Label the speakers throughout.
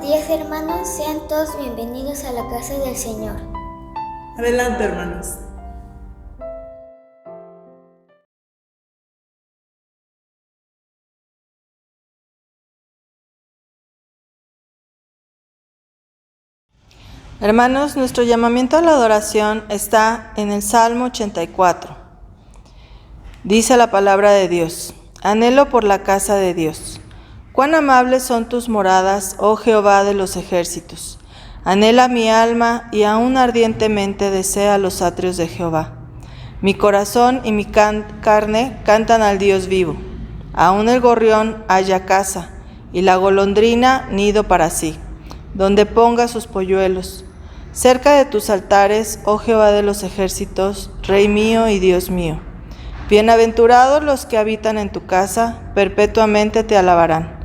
Speaker 1: Buenos días, hermanos, sean todos bienvenidos a la casa del Señor.
Speaker 2: Adelante, hermanos.
Speaker 3: Hermanos, nuestro llamamiento a la adoración está en el Salmo 84. Dice la palabra de Dios: anhelo por la casa de Dios. Cuán amables son tus moradas, oh Jehová de los ejércitos. Anhela mi alma y aún ardientemente desea los atrios de Jehová. Mi corazón y mi carne cantan al Dios vivo. Aún el gorrión halla casa y la golondrina nido para sí, donde ponga sus polluelos. Cerca de tus altares, oh Jehová de los ejércitos, Rey mío y Dios mío. Bienaventurados los que habitan en tu casa, perpetuamente te alabarán.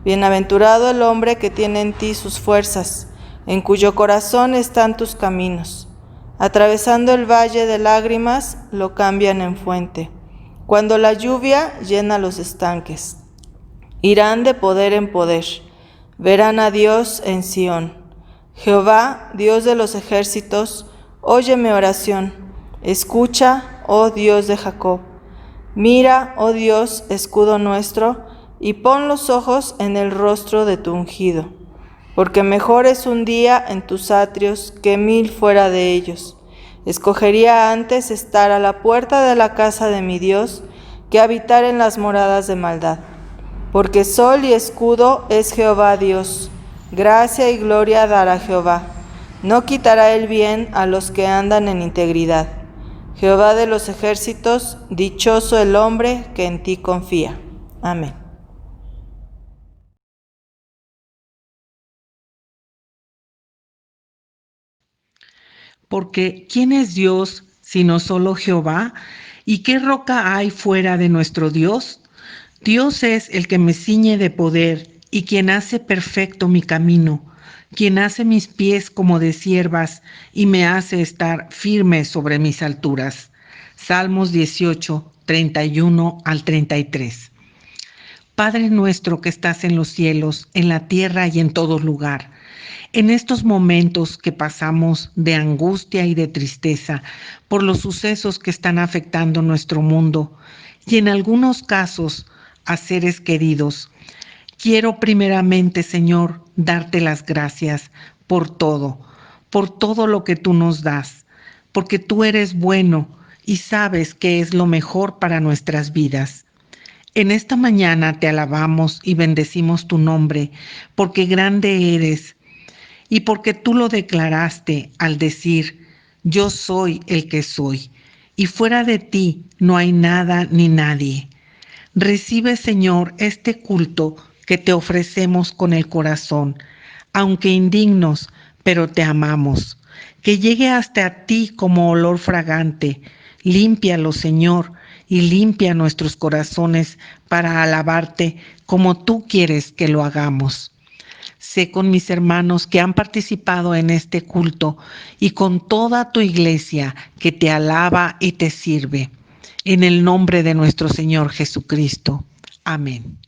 Speaker 3: Bienaventurado el hombre que tiene en ti sus fuerzas, en cuyo corazón están tus caminos. Atravesando el valle de lágrimas, lo cambian en fuente. Cuando la lluvia llena los estanques, irán de poder en poder. Verán a Dios en Sión. Jehová, Dios de los ejércitos, oye mi oración. Escucha, oh Dios de Jacob. Mira, oh Dios, escudo nuestro, y pon los ojos en el rostro de tu ungido. Porque mejor es un día en tus atrios que 1000 fuera de ellos. Escogería antes estar a la puerta de la casa de mi Dios que habitar en las moradas de maldad. Porque sol y escudo es Jehová Dios. Gracia y gloria dará Jehová. No quitará el bien a los que andan en integridad. Jehová de los ejércitos, dichoso el hombre que en ti confía. Amén.
Speaker 4: Porque ¿quién es Dios sino solo Jehová? ¿Y qué roca hay fuera de nuestro Dios? Dios es el que me ciñe de poder y quien hace perfecto mi camino, quien hace mis pies como de ciervas y me hace estar firme sobre mis alturas. Salmos 18, 31 al 33. Padre nuestro que estás en los cielos, en la tierra y en todo lugar, en estos momentos que pasamos de angustia y de tristeza por los sucesos que están afectando nuestro mundo y en algunos casos a seres queridos, quiero primeramente, Señor, darte las gracias por todo lo que tú nos das, porque tú eres bueno y sabes que es lo mejor para nuestras vidas. En esta mañana te alabamos y bendecimos tu nombre, porque grande eres y porque tú lo declaraste al decir: yo soy el que soy, y fuera de ti no hay nada ni nadie. Recibe, Señor, este culto que te ofrecemos con el corazón, aunque indignos, pero te amamos. Que llegue hasta ti como olor fragante. Límpialo, Señor, y limpia nuestros corazones para alabarte como tú quieres que lo hagamos. Sé con mis hermanos que han participado en este culto y con toda tu iglesia que te alaba y te sirve. En el nombre de nuestro Señor Jesucristo. Amén.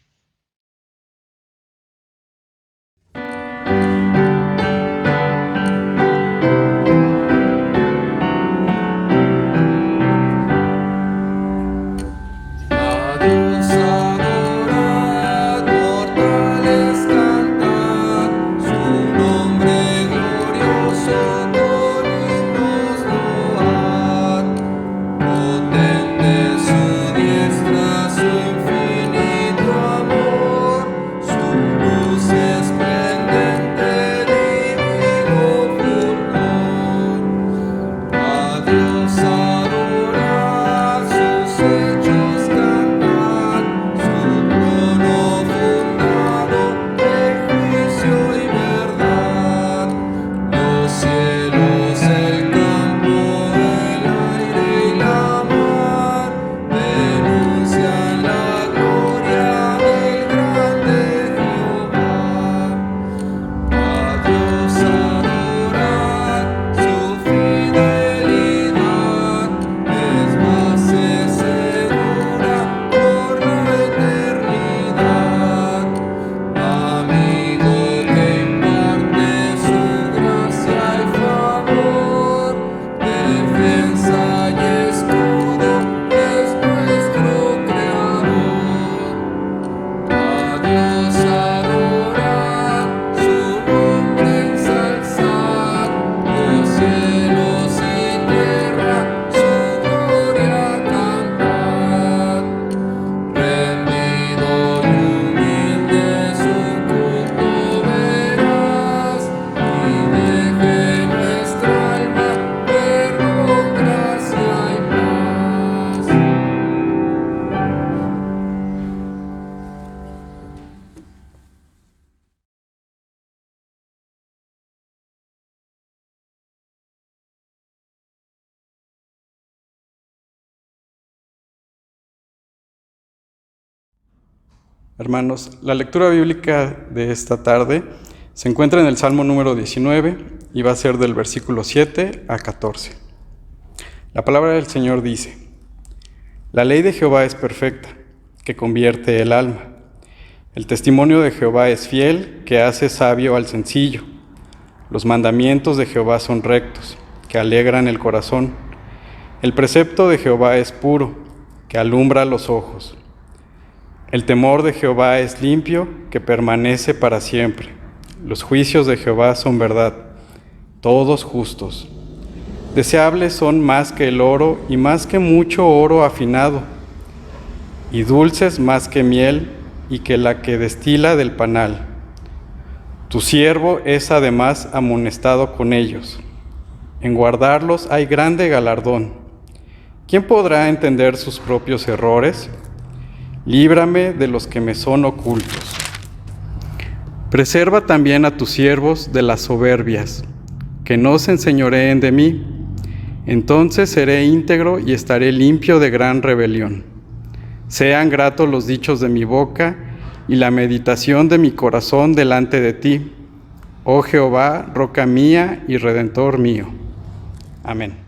Speaker 5: Su diestra, su infinito Hermanos, la lectura bíblica de esta tarde se encuentra en el Salmo número 19 y va a ser del versículo 7 a 14. La palabra del Señor dice: La ley de Jehová es perfecta, que convierte el alma. El testimonio de Jehová es fiel, que hace sabio al sencillo. Los mandamientos de Jehová son rectos, que alegran el corazón. El precepto de Jehová es puro, que alumbra los ojos. El temor de Jehová es limpio, que permanece para siempre. Los juicios de Jehová son verdad, todos justos. Deseables son más que el oro y más que mucho oro afinado, y dulces más que miel y que la que destila del panal. Tu siervo es además amonestado con ellos. En guardarlos hay grande galardón. ¿Quién podrá entender sus propios errores? Líbrame de los que me son ocultos. Preserva también a tus siervos de las soberbias, que no se enseñoreen de mí. Entonces seré íntegro y estaré limpio de gran rebelión. Sean gratos los dichos de mi boca y la meditación de mi corazón delante de ti, oh Jehová, roca mía y redentor mío. Amén.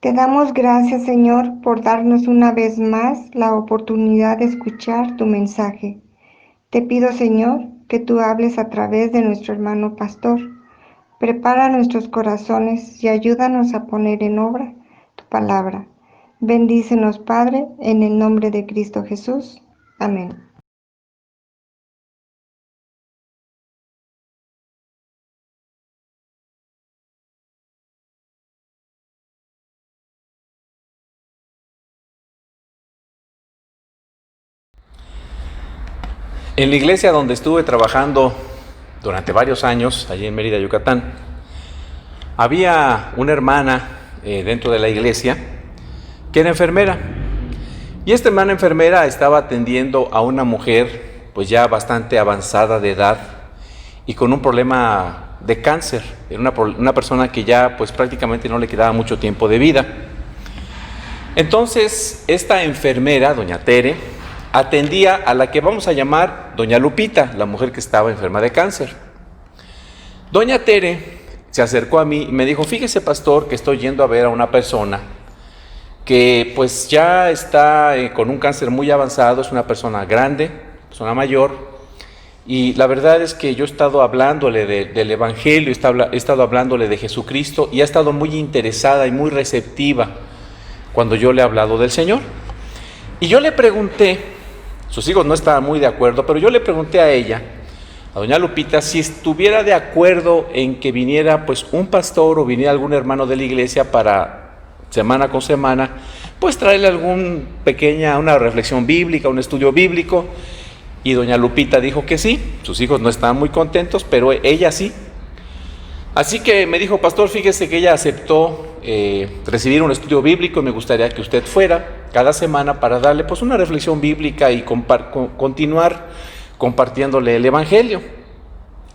Speaker 6: Te damos gracias, Señor, por darnos una vez más la oportunidad de escuchar tu mensaje. Te pido, Señor, que tú hables a través de nuestro hermano pastor. Prepara nuestros corazones y ayúdanos a poner en obra tu palabra. Bendícenos, Padre, en el nombre de Cristo Jesús. Amén.
Speaker 7: En la iglesia donde estuve trabajando durante varios años, allí en Mérida, Yucatán, había una hermana dentro de la iglesia que era enfermera. Y esta hermana enfermera estaba atendiendo a una mujer pues ya bastante avanzada de edad y con un problema de cáncer. Era una persona que ya pues prácticamente no le quedaba mucho tiempo de vida. Entonces esta enfermera, doña Tere, atendía a la que vamos a llamar doña Lupita, la mujer que estaba enferma de cáncer. Doña Tere se acercó a mí y me dijo: fíjese, pastor, que estoy yendo a ver a una persona que pues ya está con un cáncer muy avanzado, es una persona grande, persona mayor, y la verdad es que yo he estado hablándole del Evangelio, he estado hablándole de Jesucristo, y ha estado muy interesada y muy receptiva cuando yo le he hablado del Señor. Y yo le pregunté, sus hijos no estaban muy de acuerdo, pero yo le pregunté a ella, a doña Lupita, si estuviera de acuerdo en que viniera pues un pastor o viniera algún hermano de la iglesia para semana con semana, pues traerle una reflexión bíblica, un estudio bíblico. Y doña Lupita dijo que sí. Sus hijos no estaban muy contentos, pero ella sí. Así que me dijo: pastor, fíjese que ella aceptó recibir un estudio bíblico y me gustaría que usted fuera cada semana para darle pues una reflexión bíblica y continuar compartiéndole el Evangelio.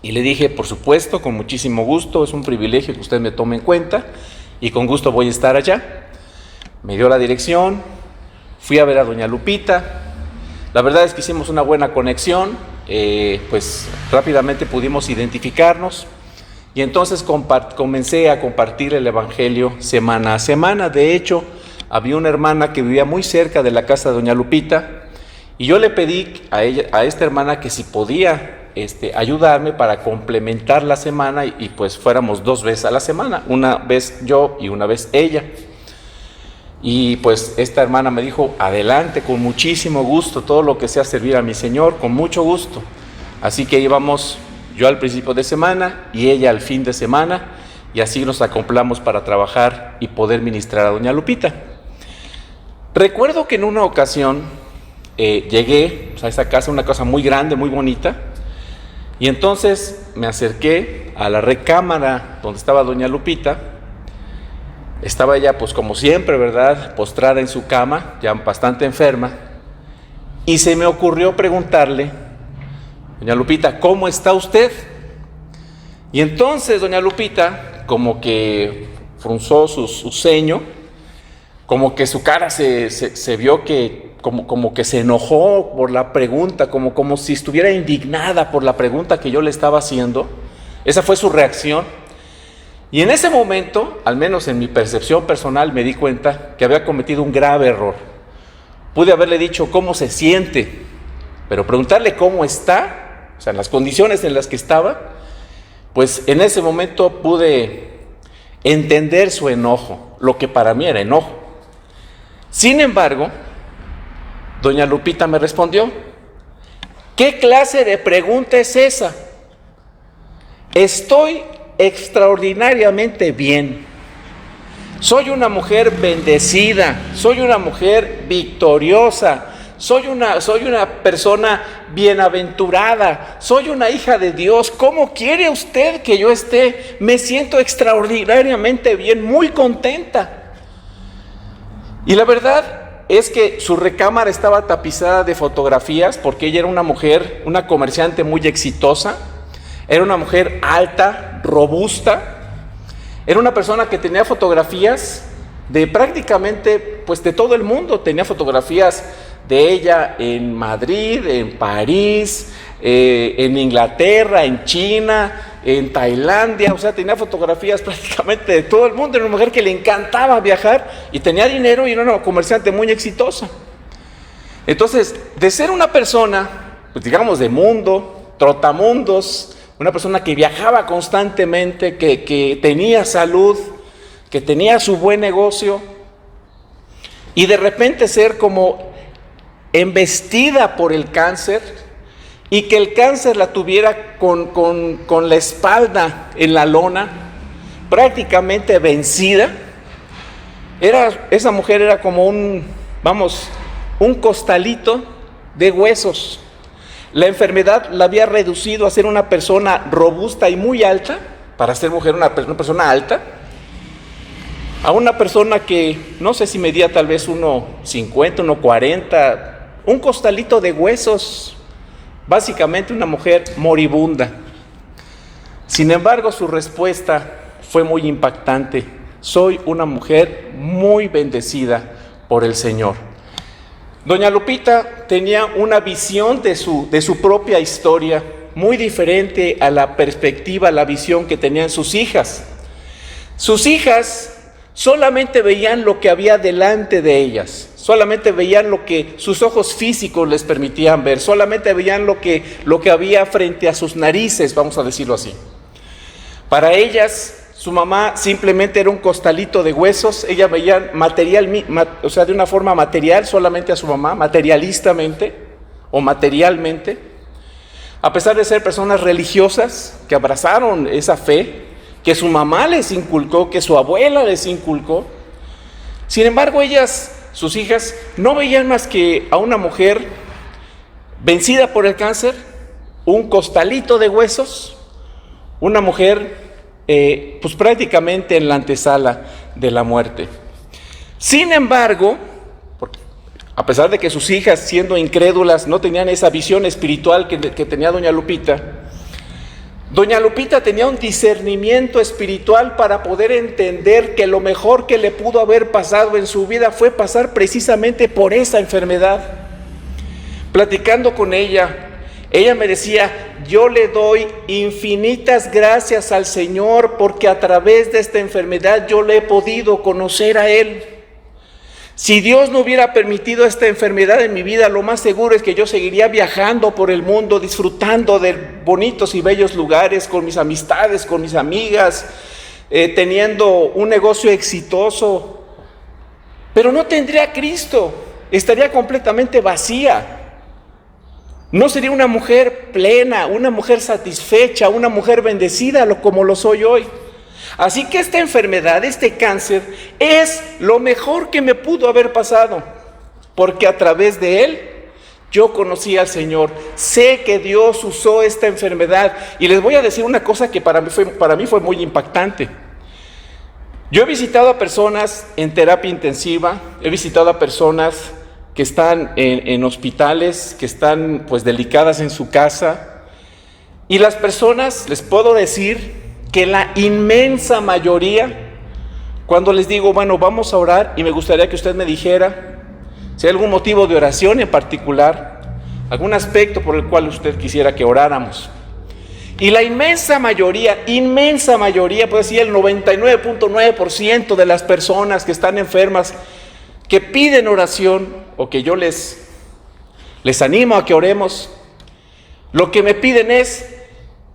Speaker 7: Y le dije: por supuesto, con muchísimo gusto, es un privilegio que usted me tome en cuenta y con gusto voy a estar allá. Me dio la dirección, fui a ver a doña Lupita. La verdad es que hicimos una buena conexión, pues rápidamente pudimos identificarnos y entonces comencé a compartir el Evangelio semana a semana. De hecho, había una hermana que vivía muy cerca de la casa de doña Lupita y yo le pedí a esta hermana que si podía ayudarme para complementar la semana y pues fuéramos 2 veces a la semana, una vez yo y una vez ella. Y pues esta hermana me dijo: adelante, con muchísimo gusto, todo lo que sea servir a mi Señor, con mucho gusto. Así que íbamos yo al principio de semana y ella al fin de semana, y así nos acoplamos para trabajar y poder ministrar a doña Lupita. Recuerdo que en una ocasión llegué a esa casa, una casa muy grande, muy bonita, y entonces me acerqué a la recámara donde estaba doña Lupita. Estaba ella, pues como siempre, ¿verdad?, postrada en su cama, ya bastante enferma, y se me ocurrió preguntarle: doña Lupita, ¿cómo está usted? Y entonces doña Lupita como que frunzó su ceño, como que su cara se vio que como que se enojó por la pregunta, como si estuviera indignada por la pregunta que yo le estaba haciendo. Esa fue su reacción. Y en ese momento, al menos en mi percepción personal, me di cuenta que había cometido un grave error. Pude haberle dicho cómo se siente, pero preguntarle cómo está, o sea, en las condiciones en las que estaba, pues en ese momento pude entender su enojo, lo que para mí era enojo. Sin embargo, doña Lupita me respondió: ¿qué clase de pregunta es esa? Estoy extraordinariamente bien. Soy una mujer bendecida, soy una mujer victoriosa, soy una persona bienaventurada, soy una hija de Dios. ¿Cómo quiere usted que yo esté? Me siento extraordinariamente bien, muy contenta. Y la verdad es que su recámara estaba tapizada de fotografías, porque ella era una mujer, una comerciante muy exitosa. Era una mujer alta, robusta. Era una persona que tenía fotografías de prácticamente, pues de todo el mundo. Tenía fotografías de ella en Madrid, en París, en Inglaterra, en China, en Tailandia. O sea, tenía fotografías prácticamente de todo el mundo. Era una mujer que le encantaba viajar y tenía dinero y era una comerciante muy exitosa. Entonces, de ser una persona, pues digamos, de mundo, trotamundos, una persona que viajaba constantemente, que tenía salud, que tenía su buen negocio, y de repente ser como embestida por el cáncer, y que el cáncer la tuviera con la espalda en la lona, prácticamente vencida. Esa mujer era como un costalito de huesos. La enfermedad la había reducido a ser una persona robusta y muy alta, para ser mujer una persona alta, a una persona que no sé si medía tal vez 1,50, 1,40, un costalito de huesos, básicamente una mujer moribunda. Sin embargo, su respuesta fue muy impactante: soy una mujer muy bendecida por el Señor. Doña Lupita tenía una visión de su propia historia muy diferente a la perspectiva, la visión que tenían sus hijas. Sus hijas solamente veían lo que había delante de ellas, solamente veían lo que sus ojos físicos les permitían ver, solamente veían lo que había frente a sus narices, vamos a decirlo así. Para ellas, su mamá simplemente era un costalito de huesos. Ellas veían de una forma material solamente a su mamá, materialistamente o materialmente. A pesar de ser personas religiosas que abrazaron esa fe, que su mamá les inculcó, que su abuela les inculcó. Sin embargo, ellas, sus hijas, no veían más que a una mujer vencida por el cáncer, un costalito de huesos, una mujer pues prácticamente en la antesala de la muerte. Sin embargo, a pesar de que sus hijas, siendo incrédulas, no tenían esa visión espiritual que tenía doña Lupita tenía un discernimiento espiritual para poder entender que lo mejor que le pudo haber pasado en su vida fue pasar precisamente por esa enfermedad. Platicando con ella me decía: yo le doy infinitas gracias al Señor porque a través de esta enfermedad yo le he podido conocer a Él. Si Dios no hubiera permitido esta enfermedad en mi vida, lo más seguro es que yo seguiría viajando por el mundo, disfrutando de bonitos y bellos lugares, con mis amistades, con mis amigas, teniendo un negocio exitoso. Pero no tendría a Cristo, estaría completamente vacía. No sería una mujer plena, una mujer satisfecha, una mujer bendecida como lo soy hoy. Así que esta enfermedad, este cáncer, es lo mejor que me pudo haber pasado, porque a través de él yo conocí al Señor. Sé que Dios usó esta enfermedad, y les voy a decir una cosa que para mí fue muy impactante. Yo he visitado a personas en terapia intensiva, he visitado a personas que están en hospitales, que están pues delicadas en su casa, y las personas, les puedo decir que la inmensa mayoría, cuando les digo, bueno, vamos a orar, y me gustaría que usted me dijera si hay algún motivo de oración en particular, algún aspecto por el cual usted quisiera que oráramos. Y la inmensa mayoría, puedo decir el 99.9% de las personas que están enfermas, que piden oración, o que yo les animo a que oremos, lo que me piden es: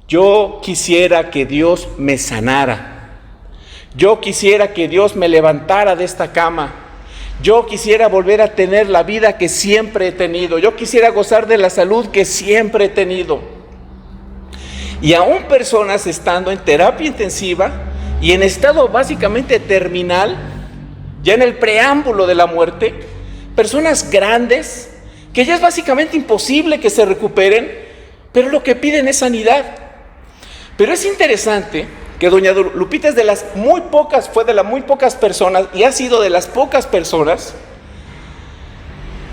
Speaker 7: yo quisiera que Dios me sanara. Yo quisiera que Dios me levantara de esta cama. Yo quisiera volver a tener la vida que siempre he tenido. Yo quisiera gozar de la salud que siempre he tenido. Y aún personas estando en terapia intensiva y en estado básicamente terminal, ya en el preámbulo de la muerte, personas grandes que ya es básicamente imposible que se recuperen, pero lo que piden es sanidad. Pero es interesante que doña Lupita fue de las muy pocas personas, y ha sido de las pocas personas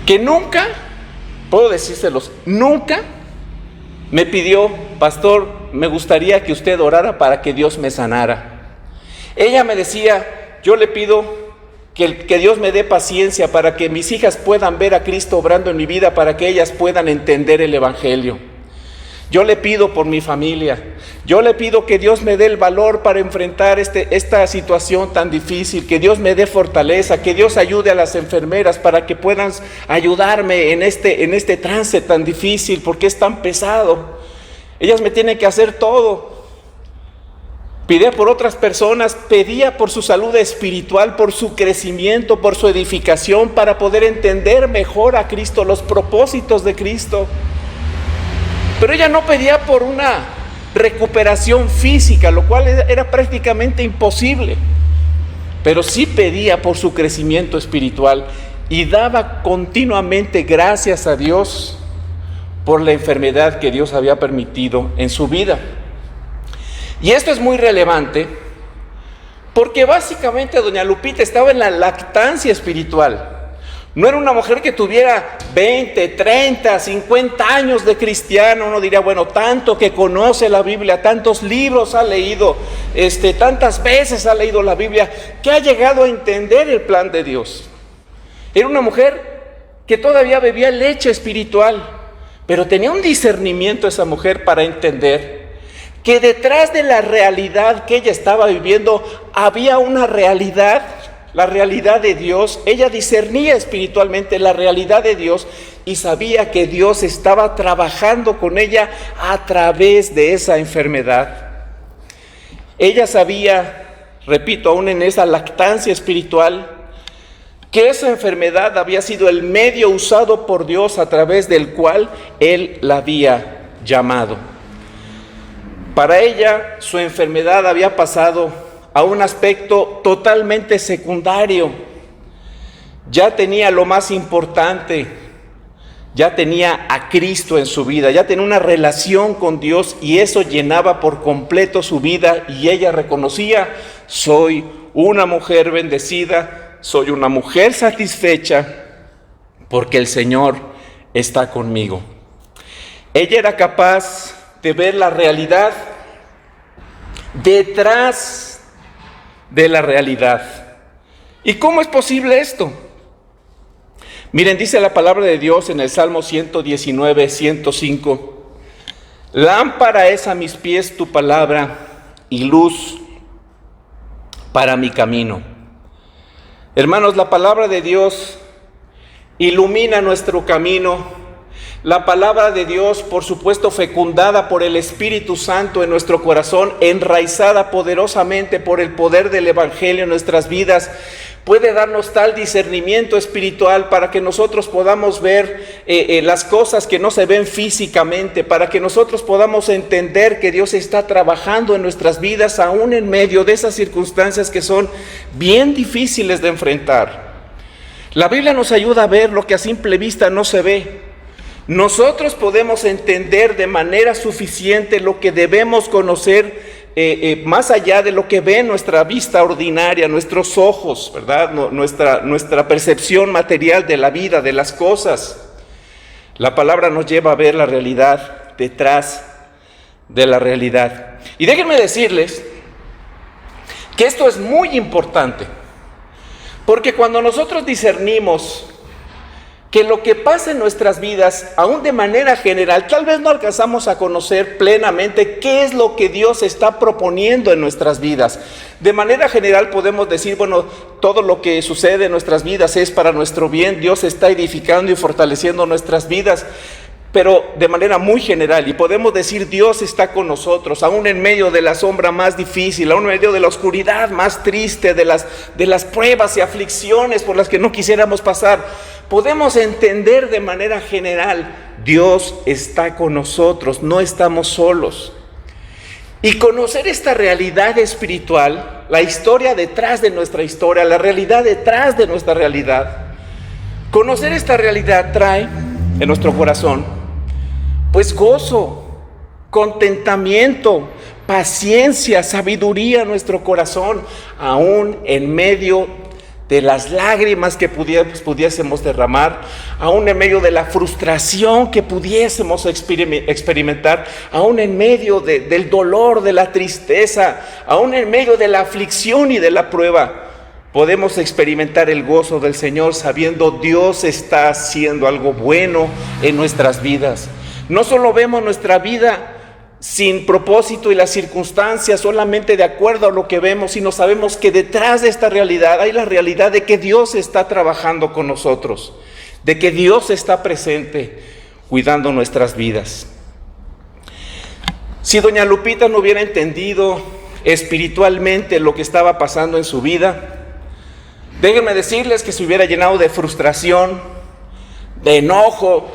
Speaker 7: que nunca, puedo decírselos, nunca me pidió: pastor, me gustaría que usted orara para que Dios me sanara. Ella me decía: yo le pido que Dios me dé paciencia para que mis hijas puedan ver a Cristo obrando en mi vida, para que ellas puedan entender el Evangelio. Yo le pido por mi familia, yo le pido que Dios me dé el valor para enfrentar esta situación tan difícil, que Dios me dé fortaleza, que Dios ayude a las enfermeras para que puedan ayudarme en este trance tan difícil, porque es tan pesado. Ellas me tienen que hacer todo. Pedía por otras personas, pedía por su salud espiritual, por su crecimiento, por su edificación, para poder entender mejor a Cristo, los propósitos de Cristo. Pero ella no pedía por una recuperación física, lo cual era prácticamente imposible. Pero sí pedía por su crecimiento espiritual, y daba continuamente gracias a Dios por la enfermedad que Dios había permitido en su vida. Y esto es muy relevante porque básicamente doña Lupita estaba en la lactancia espiritual. No era una mujer que tuviera 20, 30, 50 años de cristiano. Uno diría, bueno, tanto que conoce la Biblia, tantos libros ha leído, tantas veces ha leído la Biblia, que ha llegado a entender el plan de Dios. Era una mujer que todavía bebía leche espiritual, pero tenía un discernimiento esa mujer para entender que detrás de la realidad que ella estaba viviendo había una realidad, la realidad de Dios. Ella discernía espiritualmente la realidad de Dios y sabía que Dios estaba trabajando con ella a través de esa enfermedad. Ella sabía, repito, aún en esa lactancia espiritual, que esa enfermedad había sido el medio usado por Dios a través del cual Él la había llamado. Para ella, su enfermedad había pasado a un aspecto totalmente secundario. Ya tenía lo más importante, ya tenía a Cristo en su vida, ya tenía una relación con Dios y eso llenaba por completo su vida y ella reconocía: soy una mujer bendecida, soy una mujer satisfecha porque el Señor está conmigo. Ella era capaz de ver la realidad detrás de la realidad. ¿Y cómo es posible esto? Miren, dice la palabra de Dios en el Salmo 119, 105: lámpara es a mis pies tu palabra y luz para mi camino. Hermanos, la palabra de Dios ilumina nuestro camino. La palabra de Dios, por supuesto, fecundada por el Espíritu Santo en nuestro corazón, enraizada poderosamente por el poder del Evangelio en nuestras vidas, puede darnos tal discernimiento espiritual para que nosotros podamos ver las cosas que no se ven físicamente, para que nosotros podamos entender que Dios está trabajando en nuestras vidas, aún en medio de esas circunstancias que son bien difíciles de enfrentar. La Biblia nos ayuda a ver lo que a simple vista no se ve. Nosotros podemos entender de manera suficiente lo que debemos conocer más allá de lo que ve nuestra vista ordinaria, nuestros ojos, ¿verdad? Nuestra percepción material de la vida, de las cosas. La palabra nos lleva a ver la realidad detrás de la realidad. Y déjenme decirles que esto es muy importante, porque cuando nosotros discernimos que lo que pasa en nuestras vidas, aún de manera general, tal vez no alcanzamos a conocer plenamente qué es lo que Dios está proponiendo en nuestras vidas. De manera general podemos decir, bueno, todo lo que sucede en nuestras vidas es para nuestro bien, Dios está edificando y fortaleciendo nuestras vidas, pero de manera muy general, y podemos decir Dios está con nosotros, aún en medio de la sombra más difícil, aún en medio de la oscuridad más triste, de las pruebas y aflicciones por las que no quisiéramos pasar. Podemos entender de manera general, Dios está con nosotros, no estamos solos. Y conocer esta realidad espiritual, la historia detrás de nuestra historia, la realidad detrás de nuestra realidad, conocer esta realidad trae en nuestro corazón pues gozo, contentamiento, paciencia, sabiduría en nuestro corazón, aún en medio de las lágrimas que pudiésemos derramar, aún en medio de la frustración que pudiésemos experimentar, aún en medio del dolor, de la tristeza, aún en medio de la aflicción y de la prueba, podemos experimentar el gozo del Señor sabiendo Dios está haciendo algo bueno en nuestras vidas. No solo vemos nuestra vida sin propósito y las circunstancias solamente de acuerdo a lo que vemos, sino sabemos que detrás de esta realidad hay la realidad de que Dios está trabajando con nosotros, de que Dios está presente cuidando nuestras vidas. Si doña Lupita no hubiera entendido espiritualmente lo que estaba pasando en su vida, déjenme decirles que se hubiera llenado de frustración, de enojo,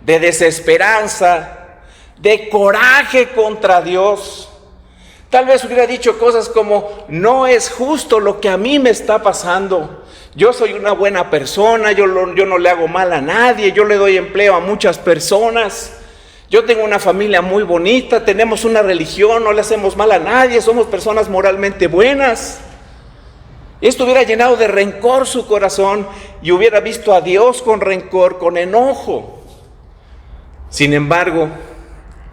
Speaker 7: de desesperanza, de coraje contra Dios. Tal vez hubiera dicho cosas como: no es justo lo que a mí me está pasando, Yo soy una buena persona, yo no le hago mal a nadie, yo le doy empleo a muchas personas. Yo tengo una familia muy bonita, tenemos una religión, no le hacemos mal a nadie, somos personas moralmente buenas. Esto hubiera llenado de rencor su corazón y hubiera visto a Dios con rencor, con enojo. Sin embargo,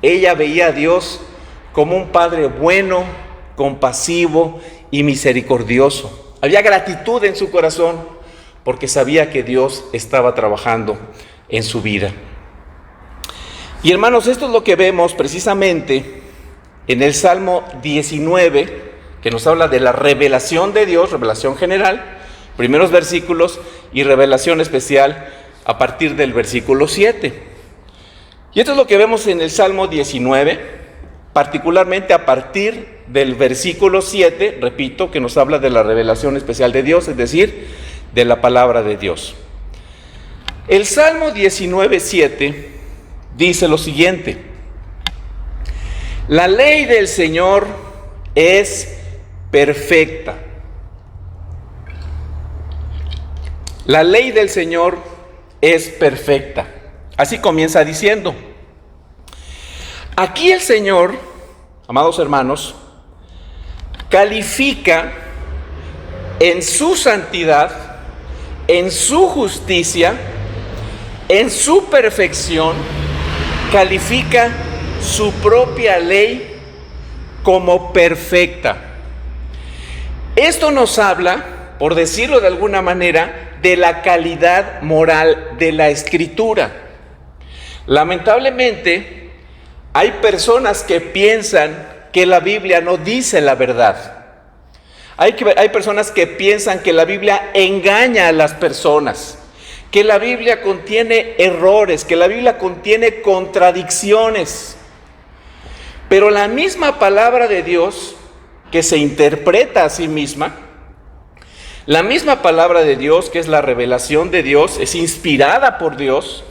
Speaker 7: ella veía a Dios como un Padre bueno, compasivo y misericordioso. Había gratitud en su corazón porque sabía que Dios estaba trabajando en su vida. Y hermanos, esto es lo que vemos precisamente en el Salmo 19, que nos habla de la revelación de Dios, revelación general, primeros versículos, y revelación especial a partir del versículo 7. Y esto es lo que vemos en el Salmo 19, particularmente a partir del versículo 7, repito, que nos habla de la revelación especial de Dios, es decir, de la palabra de Dios. El Salmo 19, 7 dice lo siguiente: la ley del Señor es perfecta. La ley del Señor es perfecta. Así comienza diciendo. Aquí el Señor, amados hermanos, califica en su santidad, en su justicia, en su perfección, califica su propia ley como perfecta. Esto nos habla, por decirlo de alguna manera, de la calidad moral de la Escritura. Lamentablemente, hay personas que piensan que la Biblia no dice la verdad. Hay personas que piensan que la Biblia engaña a las personas, que la Biblia contiene errores, que la Biblia contiene contradicciones. Pero la misma palabra de Dios, que se interpreta a sí misma, la misma palabra de Dios, que es la revelación de Dios, es inspirada por Dios,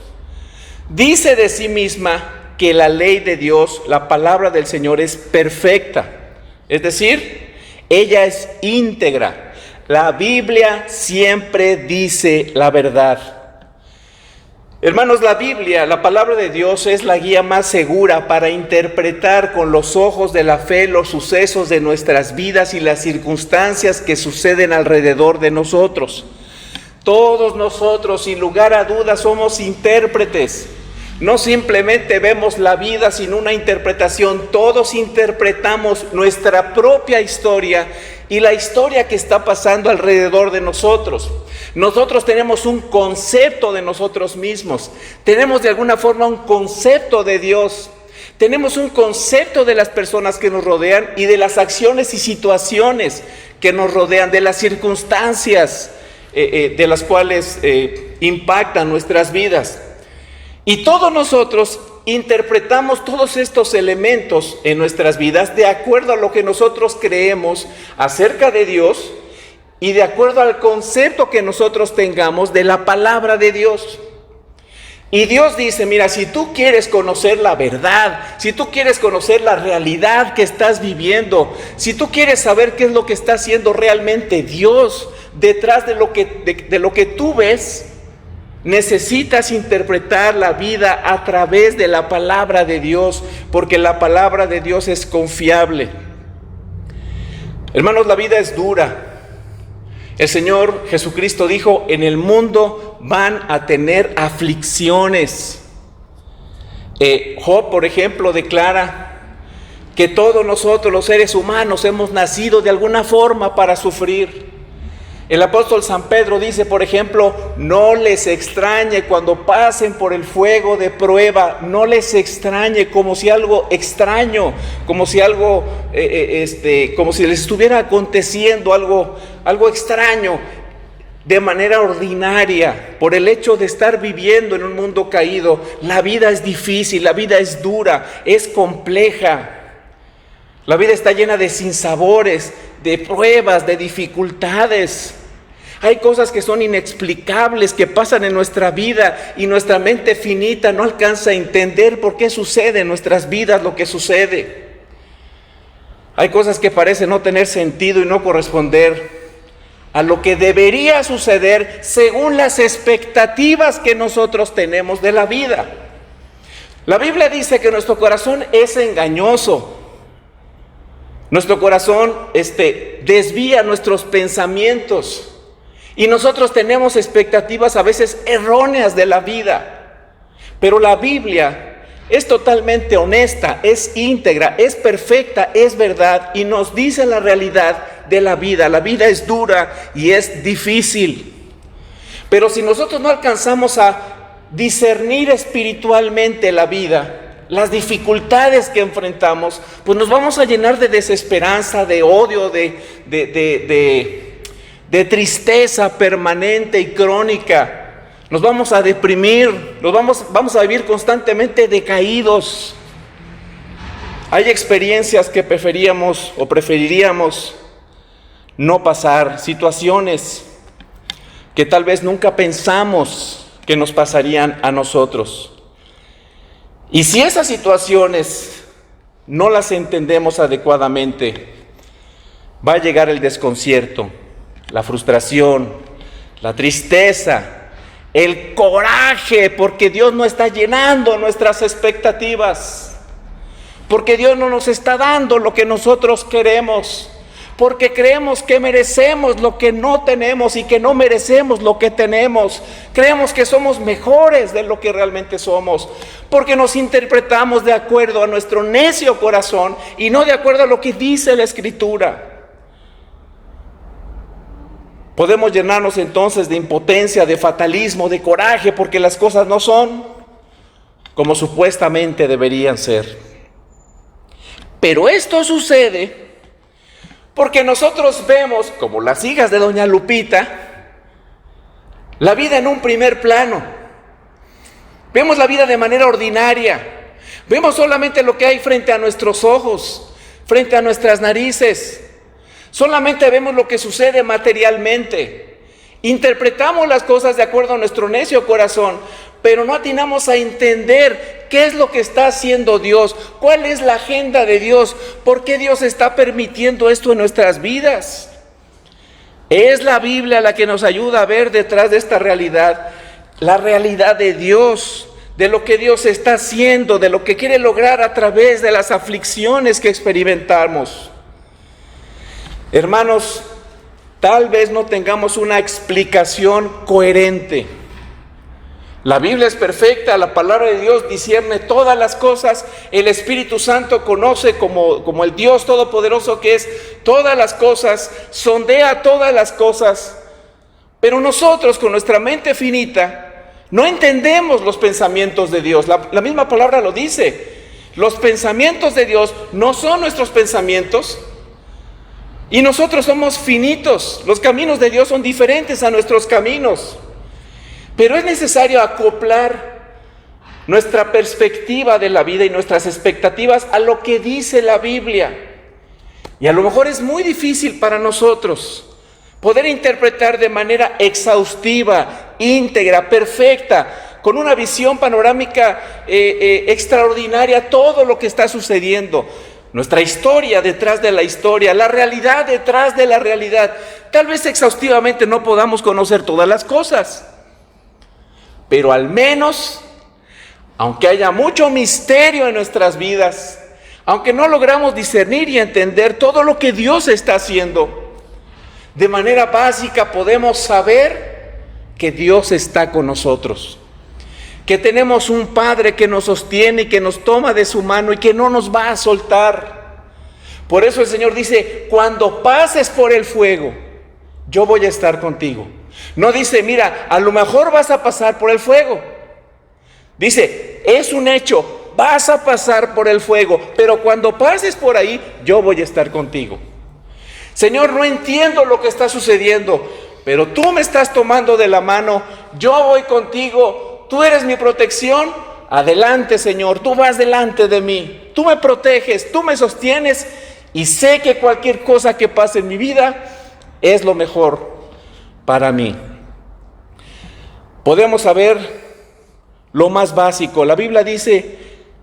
Speaker 7: dice de sí misma que la ley de Dios, la palabra del Señor, es perfecta. Es decir, ella es íntegra. La Biblia siempre dice la verdad. Hermanos, la Biblia, la palabra de Dios, es la guía más segura para interpretar con los ojos de la fe los sucesos de nuestras vidas y las circunstancias que suceden alrededor de nosotros. Todos nosotros, sin lugar a dudas, somos intérpretes. No simplemente vemos la vida sin una interpretación, todos interpretamos nuestra propia historia y la historia que está pasando alrededor de nosotros. Nosotros tenemos un concepto de nosotros mismos, tenemos de alguna forma un concepto de Dios, tenemos un concepto de las personas que nos rodean y de las acciones y situaciones que nos rodean, de las circunstancias de las cuales impactan nuestras vidas. Y todos nosotros interpretamos todos estos elementos en nuestras vidas de acuerdo a lo que nosotros creemos acerca de Dios y de acuerdo al concepto que nosotros tengamos de la palabra de Dios. Y Dios dice, mira, si tú quieres conocer la verdad, si tú quieres conocer la realidad que estás viviendo, si tú quieres saber qué es lo que está haciendo realmente Dios detrás de lo que tú ves, necesitas interpretar la vida a través de la palabra de Dios, porque la palabra de Dios es confiable. Hermanos, la vida es dura. El Señor Jesucristo dijo, en el mundo van a tener aflicciones. Job, por ejemplo, declara que todos nosotros, los seres humanos, hemos nacido de alguna forma para sufrir. El apóstol San Pedro dice, por ejemplo, no les extrañe cuando pasen por el fuego de prueba, no les extrañe como si algo extraño, como si algo, como si les estuviera aconteciendo algo extraño, de manera ordinaria, por el hecho de estar viviendo en un mundo caído. La vida es difícil, la vida es dura, es compleja. La vida está llena de sinsabores, de pruebas, de dificultades. Hay cosas que son inexplicables, que pasan en nuestra vida y nuestra mente finita no alcanza a entender por qué sucede en nuestras vidas lo que sucede. Hay cosas que parecen no tener sentido y no corresponder a lo que debería suceder según las expectativas que nosotros tenemos de la vida. La Biblia dice que nuestro corazón es engañoso. Nuestro corazón desvía nuestros pensamientos y nosotros tenemos expectativas a veces erróneas de la vida. Pero la Biblia es totalmente honesta, es íntegra, es perfecta, es verdad y nos dice la realidad de la vida. La vida es dura y es difícil. Pero si nosotros no alcanzamos a discernir espiritualmente la vida, las dificultades que enfrentamos, pues nos vamos a llenar de desesperanza, de odio, de tristeza permanente y crónica. Nos vamos a deprimir, vamos a vivir constantemente decaídos. Hay experiencias que preferiríamos no pasar, situaciones que tal vez nunca pensamos que nos pasarían a nosotros. Y si esas situaciones no las entendemos adecuadamente, va a llegar el desconcierto, la frustración, la tristeza, el coraje, porque Dios no está llenando nuestras expectativas, porque Dios no nos está dando lo que nosotros queremos, porque creemos que merecemos lo que no tenemos y que no merecemos lo que tenemos. Creemos que somos mejores de lo que realmente somos, porque nos interpretamos de acuerdo a nuestro necio corazón y no de acuerdo a lo que dice la Escritura. Podemos llenarnos entonces de impotencia, de fatalismo, de coraje, porque las cosas no son como supuestamente deberían ser. Pero esto sucede porque nosotros vemos, como las hijas de doña Lupita, la vida en un primer plano. Vemos la vida de manera ordinaria. Vemos solamente lo que hay frente a nuestros ojos, frente a nuestras narices. Solamente vemos lo que sucede materialmente. Interpretamos las cosas de acuerdo a nuestro necio corazón, pero no atinamos a entender qué es lo que está haciendo Dios, cuál es la agenda de Dios, por qué Dios está permitiendo esto en nuestras vidas. Es la Biblia la que nos ayuda a ver detrás de esta realidad, la realidad de Dios, de lo que Dios está haciendo, de lo que quiere lograr a través de las aflicciones que experimentamos. Hermanos, tal vez no tengamos una explicación coherente. La Biblia es perfecta, la palabra de Dios discierne todas las cosas, el Espíritu Santo conoce como el Dios todopoderoso que es todas las cosas, sondea todas las cosas, pero nosotros con nuestra mente finita no entendemos los pensamientos de Dios. La misma palabra lo dice, los pensamientos de Dios no son nuestros pensamientos y nosotros somos finitos, los caminos de Dios son diferentes a nuestros caminos. Pero es necesario acoplar nuestra perspectiva de la vida y nuestras expectativas a lo que dice la Biblia. Y a lo mejor es muy difícil para nosotros poder interpretar de manera exhaustiva, íntegra, perfecta, con una visión panorámica extraordinaria todo lo que está sucediendo. Nuestra historia detrás de la historia, la realidad detrás de la realidad. Tal vez exhaustivamente no podamos conocer todas las cosas. Pero al menos, aunque haya mucho misterio en nuestras vidas, aunque no logramos discernir y entender todo lo que Dios está haciendo, de manera básica podemos saber que Dios está con nosotros, que tenemos un Padre que nos sostiene y que nos toma de su mano y que no nos va a soltar. Por eso el Señor dice, cuando pases por el fuego, yo voy a estar contigo. No dice, mira, a lo mejor vas a pasar por el fuego. Dice, es un hecho, vas a pasar por el fuego, pero cuando pases por ahí, yo voy a estar contigo. Señor, no entiendo lo que está sucediendo, pero tú me estás tomando de la mano, yo voy contigo, tú eres mi protección. Adelante, Señor, tú vas delante de mí, tú me proteges, tú me sostienes y sé que cualquier cosa que pase en mi vida es lo mejor para mí. Podemos saber lo más básico. La Biblia dice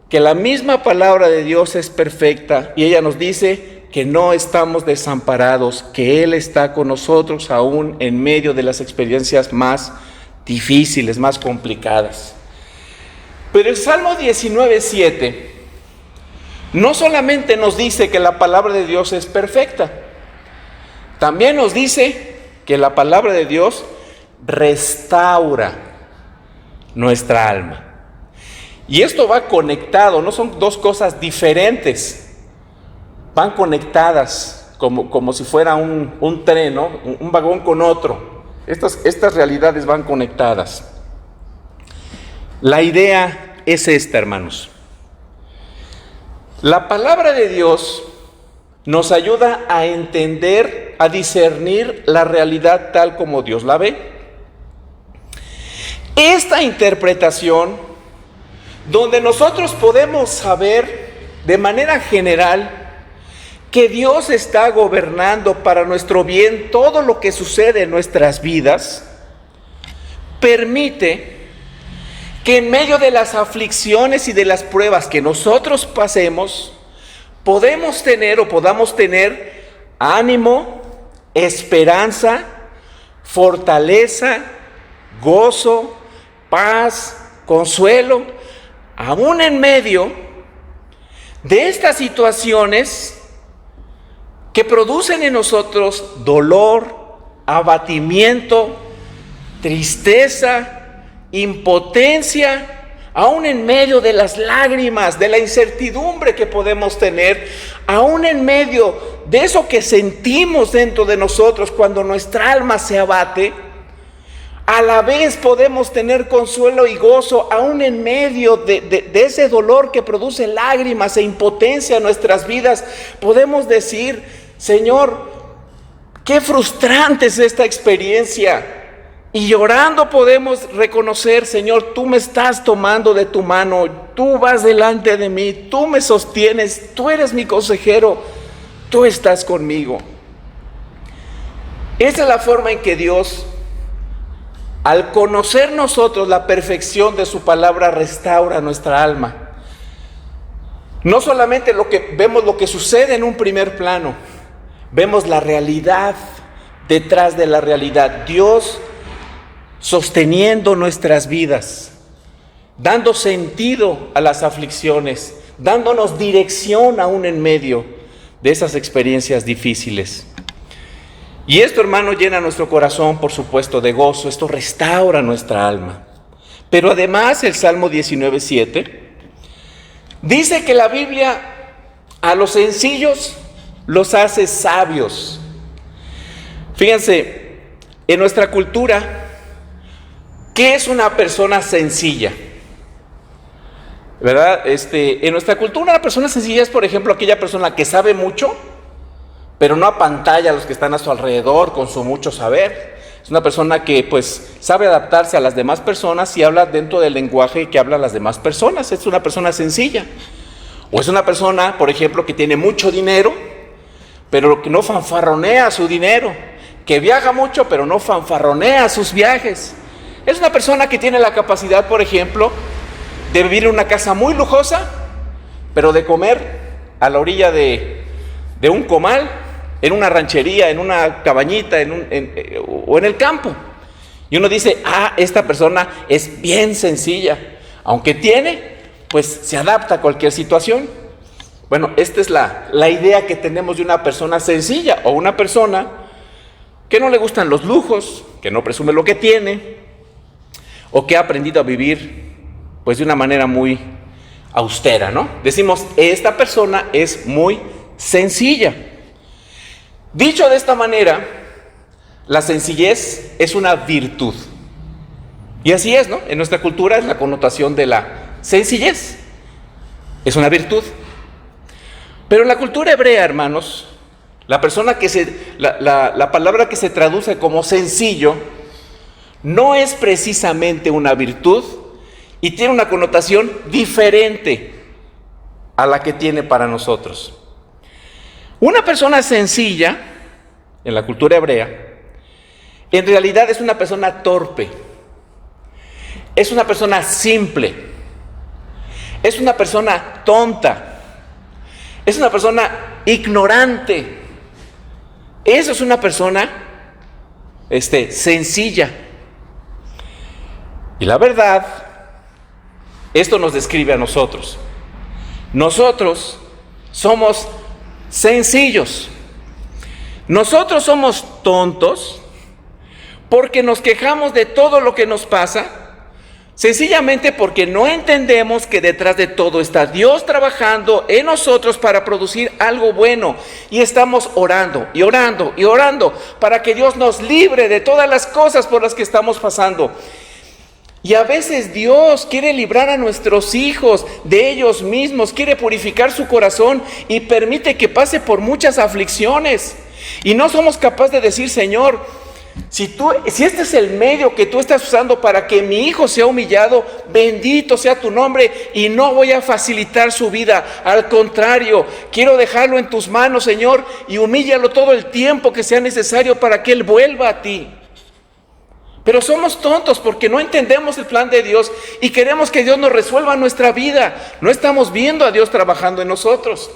Speaker 7: que la misma palabra de Dios es perfecta y ella nos dice que no estamos desamparados, que Él está con nosotros aún en medio de las experiencias más difíciles, más complicadas. Pero el Salmo 19:7 no solamente nos dice que la palabra de Dios es perfecta, también nos dice que la palabra de Dios restaura nuestra alma. Y esto va conectado, no son dos cosas diferentes, van conectadas como si fuera un tren, ¿no? Un vagón con otro. Estas realidades van conectadas. La idea es esta, hermanos. La palabra de Dios nos ayuda a entender, a discernir la realidad tal como Dios la ve. Esta interpretación, donde nosotros podemos saber de manera general que Dios está gobernando para nuestro bien todo lo que sucede en nuestras vidas, permite que en medio de las aflicciones y de las pruebas que nosotros pasemos, podamos tener ánimo, esperanza, fortaleza, gozo, paz, consuelo, aún en medio de estas situaciones que producen en nosotros dolor, abatimiento, tristeza, impotencia, aún en medio de las lágrimas, de la incertidumbre que podemos tener, aún en medio de eso que sentimos dentro de nosotros cuando nuestra alma se abate. A la vez podemos tener consuelo y gozo, aún en medio de ese dolor que produce lágrimas e impotencia en nuestras vidas. Podemos decir: Señor, qué frustrante es esta experiencia. Y llorando podemos reconocer: Señor, tú me estás tomando de tu mano, tú vas delante de mí, tú me sostienes, tú eres mi consejero, tú estás conmigo. Esa es la forma en que Dios, al conocer nosotros la perfección de su palabra, restaura nuestra alma. No solamente vemos lo que sucede en un primer plano, vemos la realidad detrás de la realidad. Dios sosteniendo nuestras vidas, dando sentido a las aflicciones, dándonos dirección aún en medio de esas experiencias difíciles. Y esto, hermano, llena nuestro corazón, por supuesto, de gozo. Esto restaura nuestra alma. Pero además, el Salmo 19:7 dice que la Biblia a los sencillos los hace sabios. Fíjense, en nuestra cultura, ¿qué es una persona sencilla? ¿Verdad? En nuestra cultura, una persona sencilla es, por ejemplo, aquella persona que sabe mucho, pero no apantalla a los que están a su alrededor con su mucho saber. Es una persona que, pues, sabe adaptarse a las demás personas y habla dentro del lenguaje que hablan las demás personas. Es una persona sencilla. O es una persona, por ejemplo, que tiene mucho dinero, pero que no fanfarronea su dinero. Que viaja mucho, pero no fanfarronea sus viajes. Es una persona que tiene la capacidad, por ejemplo, de vivir en una casa muy lujosa, pero de comer a la orilla de un comal, en una ranchería, en una cabañita, o en el campo. Y uno dice: esta persona es bien sencilla. Aunque pues se adapta a cualquier situación. Bueno, esta es la idea que tenemos de una persona sencilla, o una persona que no le gustan los lujos, que no presume lo que tiene, o que ha aprendido a vivir pues de una manera muy austera, ¿no? Decimos: esta persona es muy sencilla. Dicho de esta manera, la sencillez es una virtud. Y así es, ¿no? En nuestra cultura es la connotación de la sencillez. Es una virtud. Pero en la cultura hebrea, hermanos, la palabra que se traduce como sencillo no es precisamente una virtud y tiene una connotación diferente a la que tiene para nosotros. Una persona sencilla, en la cultura hebrea, en realidad es una persona torpe, es una persona simple, es una persona tonta, Es una persona ignorante. Eso es una persona sencilla. Y la verdad, esto nos describe a nosotros. Nosotros somos sencillos. Nosotros somos tontos porque nos quejamos de todo lo que nos pasa, sencillamente porque no entendemos que detrás de todo está Dios trabajando en nosotros para producir algo bueno. Y estamos orando y orando y orando para que Dios nos libre de todas las cosas por las que estamos pasando. Y a veces Dios quiere librar a nuestros hijos de ellos mismos, quiere purificar su corazón y permite que pase por muchas aflicciones. Y no somos capaces de decir: Señor, si este es el medio que tú estás usando para que mi hijo sea humillado, bendito sea tu nombre, y no voy a facilitar su vida. Al contrario, quiero dejarlo en tus manos, Señor, y humíllalo todo el tiempo que sea necesario para que él vuelva a ti. Pero somos tontos porque no entendemos el plan de Dios y queremos que Dios nos resuelva nuestra vida. No estamos viendo a Dios trabajando en nosotros.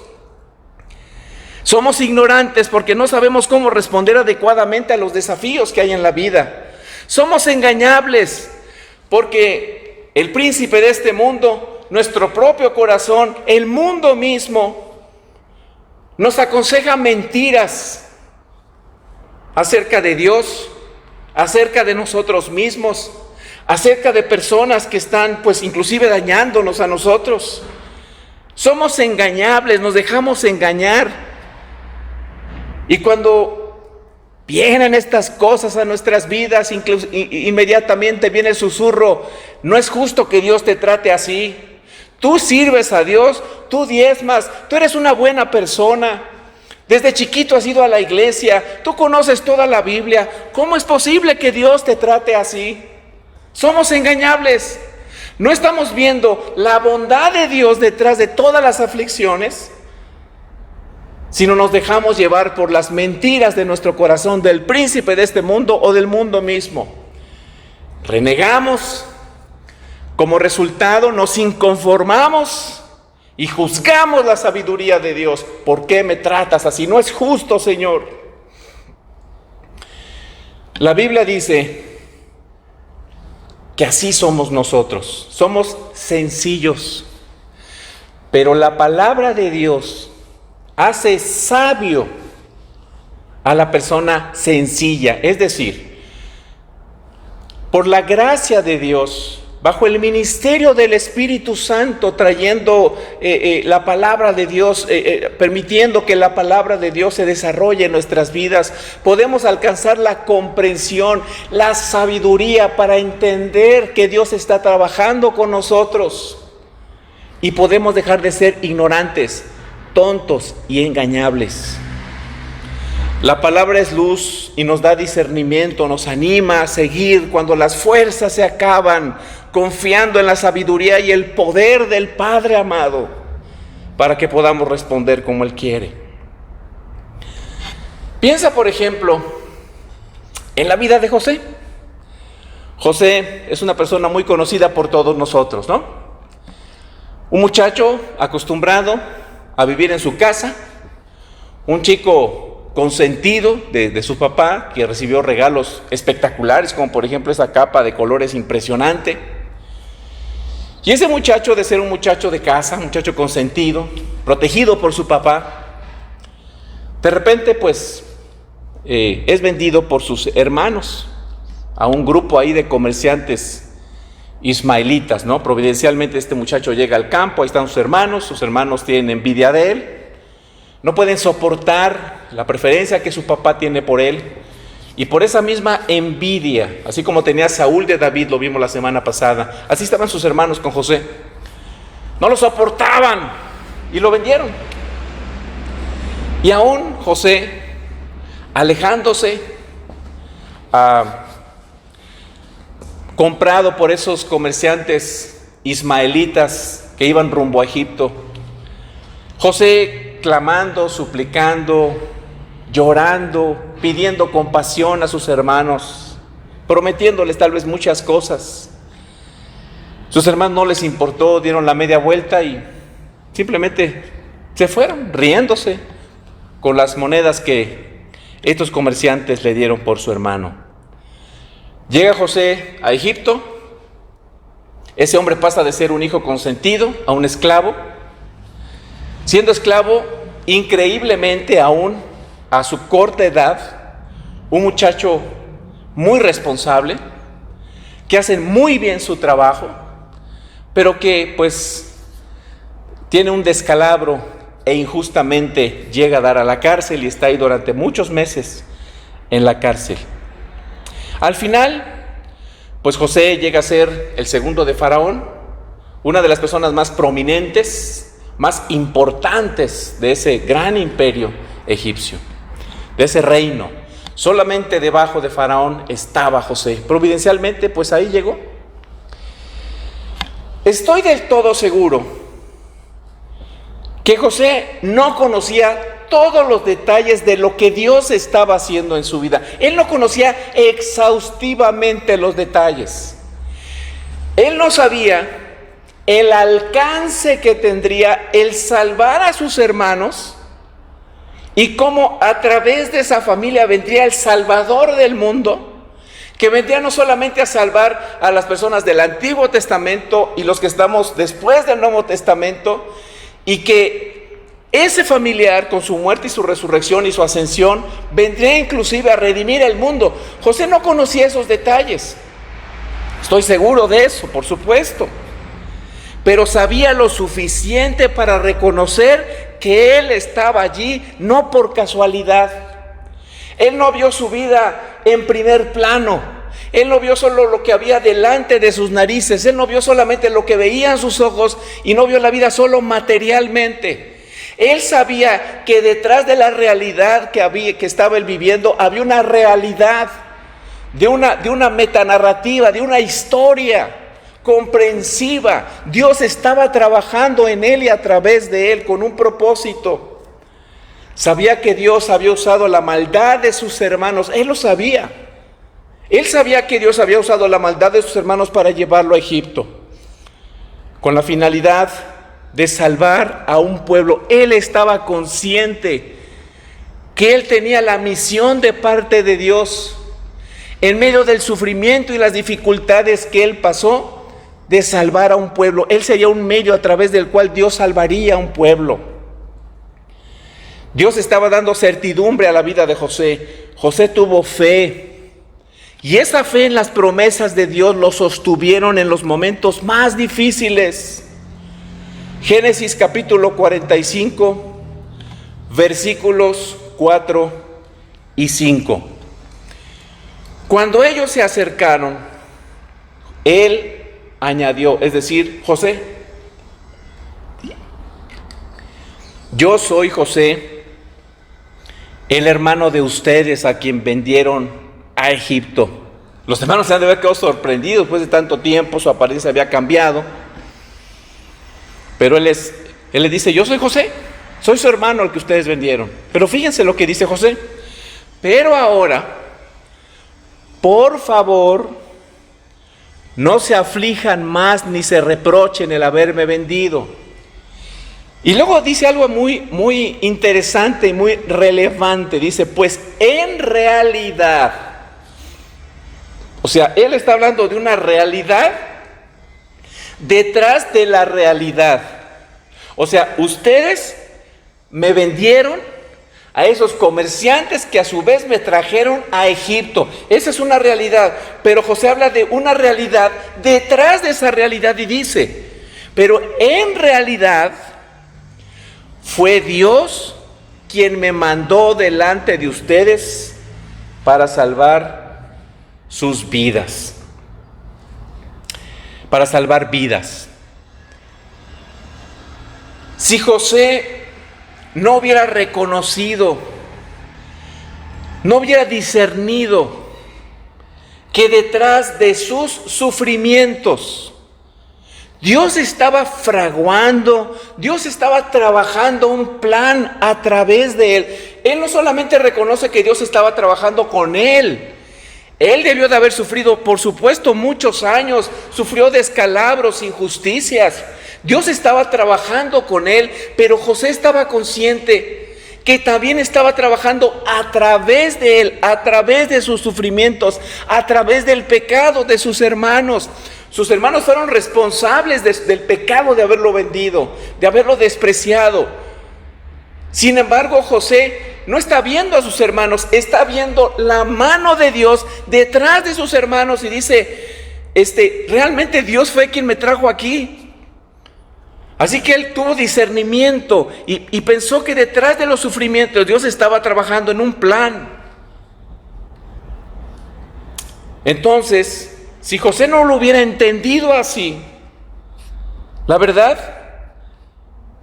Speaker 7: Somos ignorantes porque no sabemos cómo responder adecuadamente a los desafíos que hay en la vida. Somos engañables porque el príncipe de este mundo, nuestro propio corazón, el mundo mismo, nos aconseja mentiras acerca de Dios, acerca de nosotros mismos, acerca de personas que están inclusive dañándonos a nosotros. Somos engañables, nos dejamos engañar. Y cuando vienen estas cosas a nuestras vidas, inmediatamente viene el susurro: no es justo que Dios te trate así. Tú sirves a Dios, tú diezmas, tú eres una buena persona. Desde chiquito has ido a la iglesia, tú conoces toda la Biblia. ¿Cómo es posible que Dios te trate así? Somos engañables. No estamos viendo la bondad de Dios detrás de todas las aflicciones, sino nos dejamos llevar por las mentiras de nuestro corazón, del príncipe de este mundo o del mundo mismo. Renegamos, como resultado nos inconformamos y juzgamos la sabiduría de Dios. ¿Por qué me tratas así? No es justo, Señor. La Biblia dice que así somos nosotros, somos sencillos, pero la palabra de Dios hace sabio a la persona sencilla. Es decir, por la gracia de Dios, bajo el ministerio del Espíritu Santo, trayendo la palabra de Dios, permitiendo que la palabra de Dios se desarrolle en nuestras vidas, podemos alcanzar la comprensión, la sabiduría para entender que Dios está trabajando con nosotros, y podemos dejar de ser ignorantes, tontos y engañables. La palabra es luz y nos da discernimiento, nos anima a seguir cuando las fuerzas se acaban, confiando en la sabiduría y el poder del Padre amado, para que podamos responder como Él quiere. Piensa, por ejemplo, en la vida de José. José es una persona muy conocida por todos nosotros, ¿no? Un muchacho acostumbrado a vivir en su casa, un chico consentido de su papá, que recibió regalos espectaculares, como por ejemplo esa capa de colores impresionante. Y ese muchacho, de ser un muchacho de casa, un muchacho consentido, protegido por su papá, de repente es vendido por sus hermanos a un grupo ahí de comerciantes ismaelitas, ¿no? Providencialmente este muchacho llega al campo, ahí están sus hermanos tienen envidia de él, no pueden soportar la preferencia que su papá tiene por él, y por esa misma envidia, así como tenía Saúl de David, lo vimos la semana pasada, así estaban sus hermanos con José, no lo soportaban y lo vendieron. Y aún José, alejándose, comprado por esos comerciantes ismaelitas que iban rumbo a Egipto, José clamando, suplicando, llorando, pidiendo compasión a sus hermanos, prometiéndoles tal vez muchas cosas. Sus hermanos no les importó, dieron la media vuelta y simplemente Se fueron riéndose con las monedas que estos comerciantes le dieron por su hermano. Llega José a Egipto. Ese hombre pasa de ser un hijo consentido a un esclavo. Siendo esclavo, increíblemente aún a su corta edad, un muchacho muy responsable, que hace muy bien su trabajo, pero que pues tiene un descalabro e injustamente llega a dar a la cárcel y está ahí durante muchos meses en la cárcel. Al final, pues José llega a ser el segundo de Faraón, una de las personas más prominentes, más importantes de ese gran imperio egipcio, de ese reino. Solamente debajo de Faraón estaba José. Providencialmente, pues ahí llegó. Estoy del todo seguro que José no conocía todos los detalles de lo que Dios estaba haciendo en su vida. Él no conocía exhaustivamente los detalles. Él no sabía el alcance que tendría el salvar a sus hermanos y cómo a través de esa familia vendría el Salvador del mundo, que vendría no solamente a salvar a las personas del Antiguo Testamento y los que estamos después del Nuevo Testamento, y que ese familiar con su muerte y su resurrección y su ascensión vendría inclusive a redimir el mundo. José no conocía esos detalles. Estoy seguro de eso, por supuesto. Pero sabía lo suficiente para reconocer que él estaba allí no por casualidad. Él no vio su vida en primer plano. Él no vio solo lo que había delante de sus narices. Él no vio solamente lo que veían sus ojos y no vio la vida solo materialmente. Él sabía que detrás de la realidad que estaba él viviendo había una realidad de una metanarrativa, de una historia comprensiva. Dios estaba trabajando en él y a través de él con un propósito. Sabía que Dios había usado la maldad de sus hermanos. Él lo sabía. Él sabía que Dios había usado la maldad de sus hermanos para llevarlo a Egipto, con la finalidad de salvar a un pueblo. Él estaba consciente que él tenía la misión de parte de Dios, en medio del sufrimiento y las dificultades que él pasó, de salvar a un pueblo. Él sería un medio a través del cual Dios salvaría a un pueblo. Dios estaba dando certidumbre a la vida de José. José tuvo fe, y esa fe en las promesas de Dios lo sostuvieron en los momentos más difíciles. Génesis capítulo 45, versículos 4 y 5. Cuando ellos se acercaron, él añadió, es decir, José: yo soy José, el hermano de ustedes a quien vendieron a Egipto. Los hermanos se han de haber quedado sorprendidos después de tanto tiempo, su apariencia había cambiado. Pero él les dice: yo soy José, soy su hermano al que ustedes vendieron. Pero fíjense lo que dice José: pero ahora, por favor, no se aflijan más ni se reprochen el haberme vendido. Y luego dice algo muy, muy interesante y muy relevante. Dice: pues en realidad, o sea, él está hablando de una realidad detrás de la realidad. O sea, ustedes me vendieron a esos comerciantes que a su vez me trajeron a Egipto. Esa es una realidad, pero José habla de una realidad detrás de esa realidad y dice: pero en realidad fue Dios quien me mandó delante de ustedes para salvar sus vidas, para salvar vidas. Si José no hubiera reconocido, no hubiera discernido que detrás de sus sufrimientos Dios estaba fraguando, Dios estaba trabajando un plan a través de él. Él no solamente reconoce que Dios estaba trabajando con él. Él debió de haber sufrido, por supuesto, muchos años. Sufrió descalabros, injusticias. Dios estaba trabajando con él, pero José estaba consciente que también estaba trabajando a través de él, a través de sus sufrimientos, a través del pecado de sus hermanos. Sus hermanos fueron responsables del pecado de haberlo vendido, de haberlo despreciado. Sin embargo, José no está viendo a sus hermanos, está viendo la mano de Dios detrás de sus hermanos y dice, realmente Dios fue quien me trajo aquí. Así que él tuvo discernimiento y pensó que detrás de los sufrimientos Dios estaba trabajando en un plan. Entonces, si José no lo hubiera entendido así, la verdad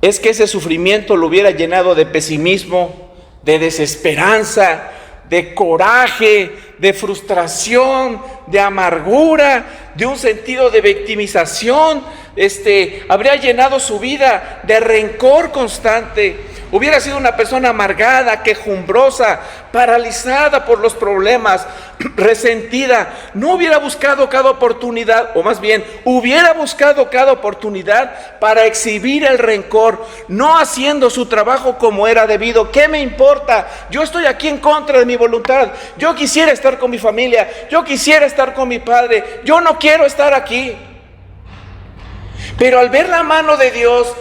Speaker 7: es que ese sufrimiento lo hubiera llenado de pesimismo, de desesperanza, de coraje, de frustración, de amargura, de un sentido de victimización. Habría llenado su vida de rencor constante. Hubiera sido una persona amargada, quejumbrosa, paralizada por los problemas, resentida. No hubiera buscado cada oportunidad, o más bien, hubiera buscado cada oportunidad para exhibir el rencor, no haciendo su trabajo como era debido. ¿Qué me importa? Yo estoy aquí en contra de mi voluntad. Yo quisiera estar con mi familia, yo quisiera estar con mi padre, yo no quiero estar aquí. Pero al ver la mano de Dios,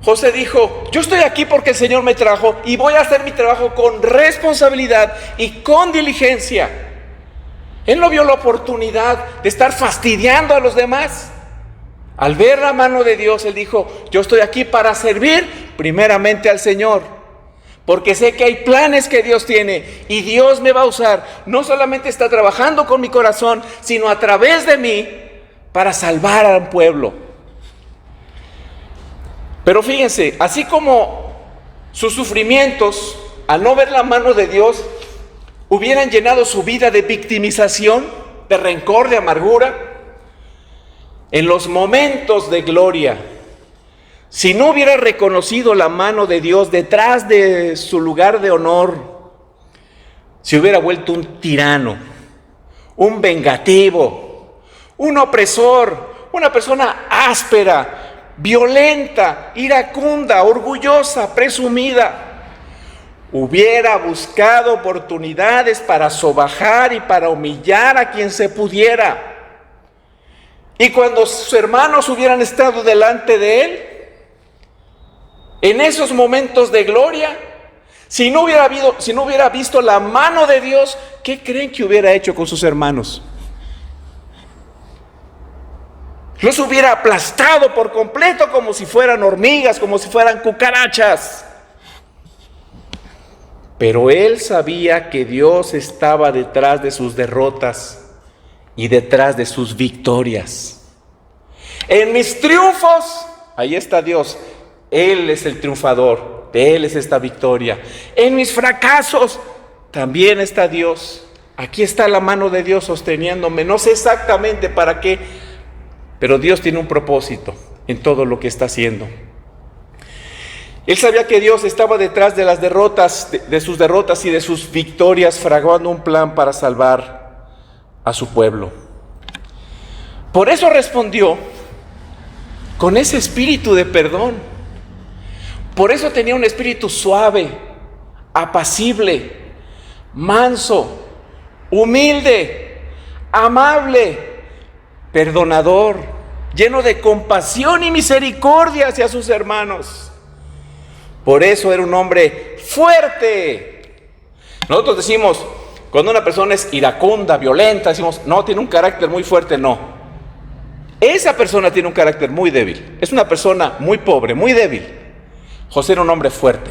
Speaker 7: José dijo, yo estoy aquí porque el Señor me trajo y voy a hacer mi trabajo con responsabilidad y con diligencia. Él no vio la oportunidad de estar fastidiando a los demás. Al ver la mano de Dios, él dijo, yo estoy aquí para servir primeramente al Señor, porque sé que hay planes que Dios tiene y Dios me va a usar. No solamente está trabajando con mi corazón, sino a través de mí para salvar a un pueblo. Pero fíjense, así como sus sufrimientos, al no ver la mano de Dios, hubieran llenado su vida de victimización, de rencor, de amargura, en los momentos de gloria, si no hubiera reconocido la mano de Dios detrás de su lugar de honor, se hubiera vuelto un tirano, un vengativo, un opresor, una persona áspera, violenta, iracunda, orgullosa, presumida. Hubiera buscado oportunidades para sobajar y para humillar a quien se pudiera. Y cuando sus hermanos hubieran estado delante de él, en esos momentos de gloria, si no hubiera visto la mano de Dios, ¿qué creen que hubiera hecho con sus hermanos? Los hubiera aplastado por completo como si fueran hormigas, como si fueran cucarachas. Pero él sabía que Dios estaba detrás de sus derrotas y detrás de sus victorias. En mis triunfos, ahí está Dios. Él es el triunfador, de Él es esta victoria. En mis fracasos, también está Dios. Aquí está la mano de Dios sosteniéndome. No sé exactamente para qué, pero Dios tiene un propósito en todo lo que está haciendo. Él sabía que Dios estaba detrás de las derrotas, de sus derrotas y de sus victorias, fraguando un plan para salvar a su pueblo. Por eso respondió con ese espíritu de perdón. Por eso tenía un espíritu suave, apacible, manso, humilde, amable, perdonador, lleno de compasión y misericordia hacia sus hermanos. Por eso era un hombre fuerte. Nosotros decimos, cuando una persona es iracunda, violenta, decimos, no, tiene un carácter muy fuerte. No, esa persona tiene un carácter muy débil. Es una persona muy pobre, muy débil. José era un hombre fuerte,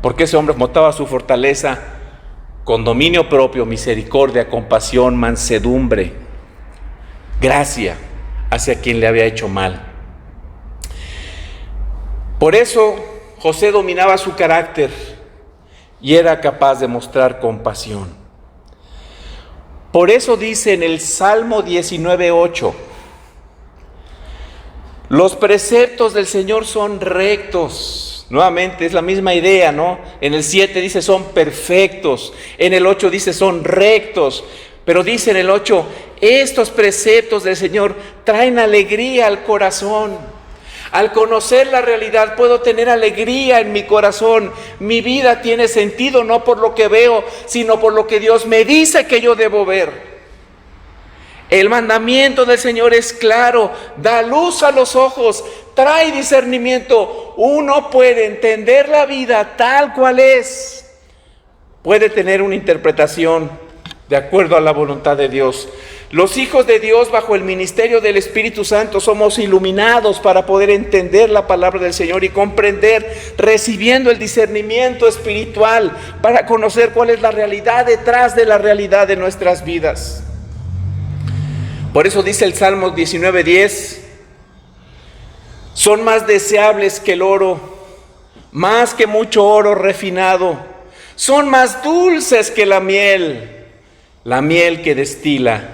Speaker 7: porque ese hombre mostraba su fortaleza con dominio propio, misericordia, compasión, mansedumbre, gracia hacia quien le había hecho mal. Por eso José dominaba su carácter y era capaz de mostrar compasión. Por eso dice en el Salmo 19:8, los preceptos del Señor son rectos. Nuevamente es la misma idea, ¿no? En el 7 dice son perfectos, en el 8 dice son rectos, pero dice en el 8, estos preceptos del Señor traen alegría al corazón. Al conocer la realidad puedo tener alegría en mi corazón. Mi vida tiene sentido no por lo que veo, sino por lo que Dios me dice que yo debo ver. El mandamiento del Señor es claro, da luz a los ojos, trae discernimiento. Uno puede entender la vida tal cual es. Puede tener una interpretación de acuerdo a la voluntad de Dios. Los hijos de Dios bajo el ministerio del Espíritu Santo somos iluminados para poder entender la palabra del Señor y comprender, recibiendo el discernimiento espiritual para conocer cuál es la realidad detrás de la realidad de nuestras vidas. Por eso dice el Salmo 19:10, son más deseables que el oro, más que mucho oro refinado, son más dulces que la miel que destila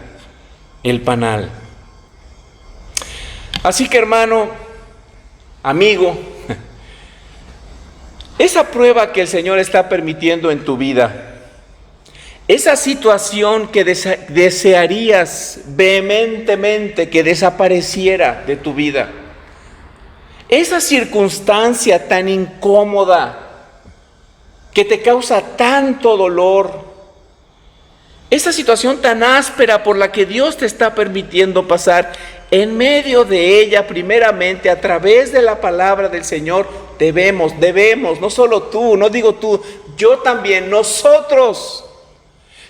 Speaker 7: el panal. Así que, hermano, amigo, esa prueba que el Señor está permitiendo en tu vida, esa situación que desearías vehementemente que desapareciera de tu vida, esa circunstancia tan incómoda que te causa tanto dolor, esa situación tan áspera por la que Dios te está permitiendo pasar, en medio de ella, primeramente, a través de la palabra del Señor, debemos, no solo tú, no digo tú, yo también, nosotros.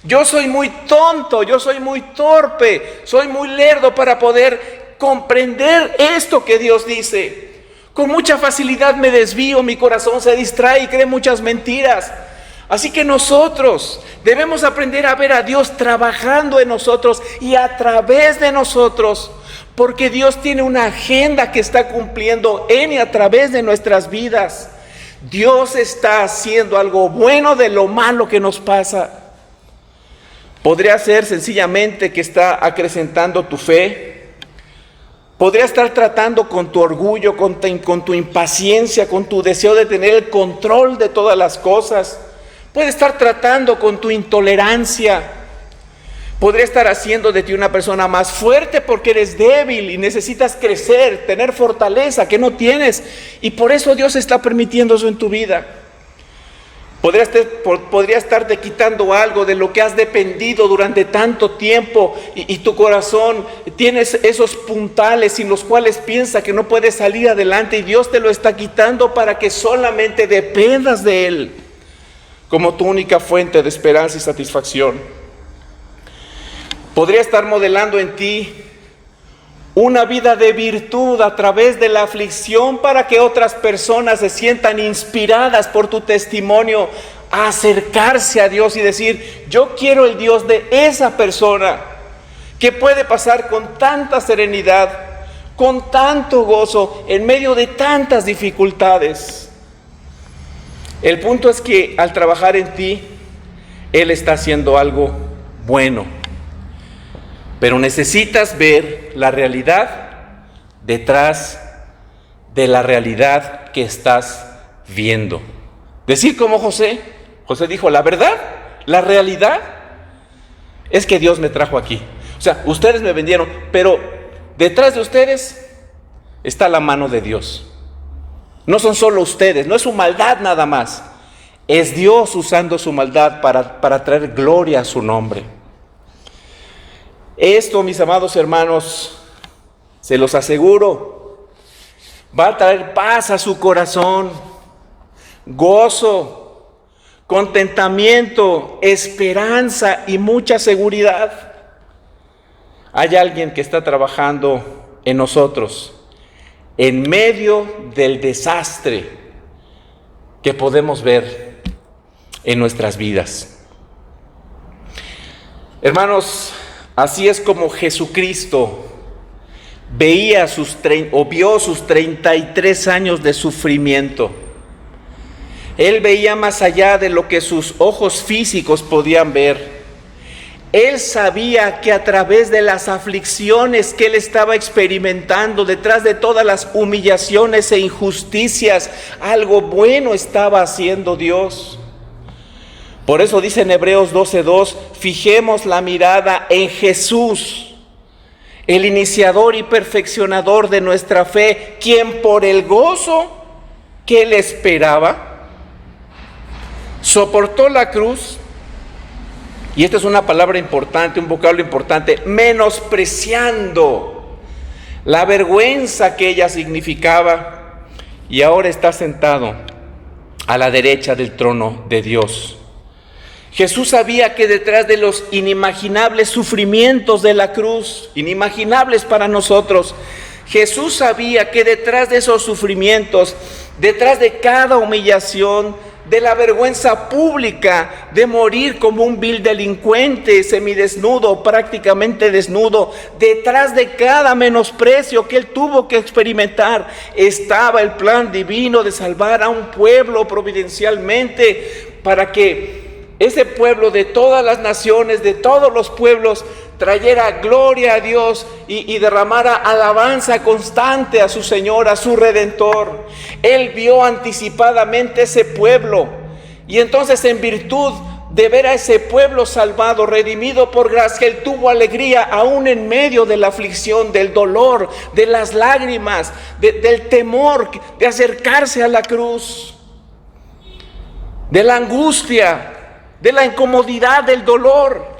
Speaker 7: Yo soy muy tonto, yo soy muy torpe, soy muy lerdo para poder comprender esto que Dios dice. Con mucha facilidad me desvío, mi corazón se distrae y cree muchas mentiras. Así que nosotros debemos aprender a ver a Dios trabajando en nosotros y a través de nosotros, porque Dios tiene una agenda que está cumpliendo en y a través de nuestras vidas. Dios está haciendo algo bueno de lo malo que nos pasa. Podría ser sencillamente que está acrecentando tu fe. Podría estar tratando con tu orgullo, con tu impaciencia, con tu deseo de tener el control de todas las cosas. Puede estar tratando con tu intolerancia. Podría estar haciendo de ti una persona más fuerte porque eres débil y necesitas crecer, tener fortaleza que no tienes. Y por eso Dios está permitiendo eso en tu vida. Podría estarte quitando algo de lo que has dependido durante tanto tiempo y tu corazón tienes esos puntales sin los cuales piensa que no puedes salir adelante y Dios te lo está quitando para que solamente dependas de Él como tu única fuente de esperanza y satisfacción. Podría estar modelando en ti una vida de virtud a través de la aflicción para que otras personas se sientan inspiradas por tu testimonio a acercarse a Dios y decir, yo quiero el Dios de esa persona que puede pasar con tanta serenidad, con tanto gozo, en medio de tantas dificultades. El punto es que al trabajar en ti, Él está haciendo algo bueno. Pero necesitas ver la realidad detrás de la realidad que estás viendo. Decir como José dijo, la verdad, la realidad es que Dios me trajo aquí. O sea, ustedes me vendieron, pero detrás de ustedes está la mano de Dios. No son solo ustedes, no es su maldad nada más. Es Dios usando su maldad para traer gloria a su nombre. Esto, mis amados hermanos, se los aseguro, va a traer paz a su corazón, gozo, contentamiento, esperanza y mucha seguridad. Hay alguien que está trabajando en nosotros, en medio del desastre que podemos ver en nuestras vidas. Hermanos, así es como Jesucristo vio sus 33 años de sufrimiento. Él veía más allá de lo que sus ojos físicos podían ver. Él sabía que a través de las aflicciones que él estaba experimentando, detrás de todas las humillaciones e injusticias, algo bueno estaba haciendo Dios. Por eso dice en Hebreos 12:2, fijemos la mirada en Jesús, el iniciador y perfeccionador de nuestra fe, quien por el gozo que le esperaba, soportó la cruz, y esta es una palabra importante, un vocablo importante, menospreciando la vergüenza que ella significaba, y ahora está sentado a la derecha del trono de Dios. Jesús sabía que detrás de los inimaginables sufrimientos de la cruz, inimaginables para nosotros, Jesús sabía que detrás de esos sufrimientos, detrás de cada humillación, de la vergüenza pública de morir como un vil delincuente, semidesnudo, prácticamente desnudo, detrás de cada menosprecio que él tuvo que experimentar, estaba el plan divino de salvar a un pueblo providencialmente, para que ese pueblo de todas las naciones, de todos los pueblos, trayera gloria a Dios y derramara alabanza constante a su Señor, a su Redentor. Él vio anticipadamente ese pueblo, y entonces, en virtud de ver a ese pueblo salvado, redimido por gracia, él tuvo alegría aún en medio de la aflicción, del dolor, de las lágrimas, del temor de acercarse a la cruz, de la angustia, de la incomodidad, del dolor.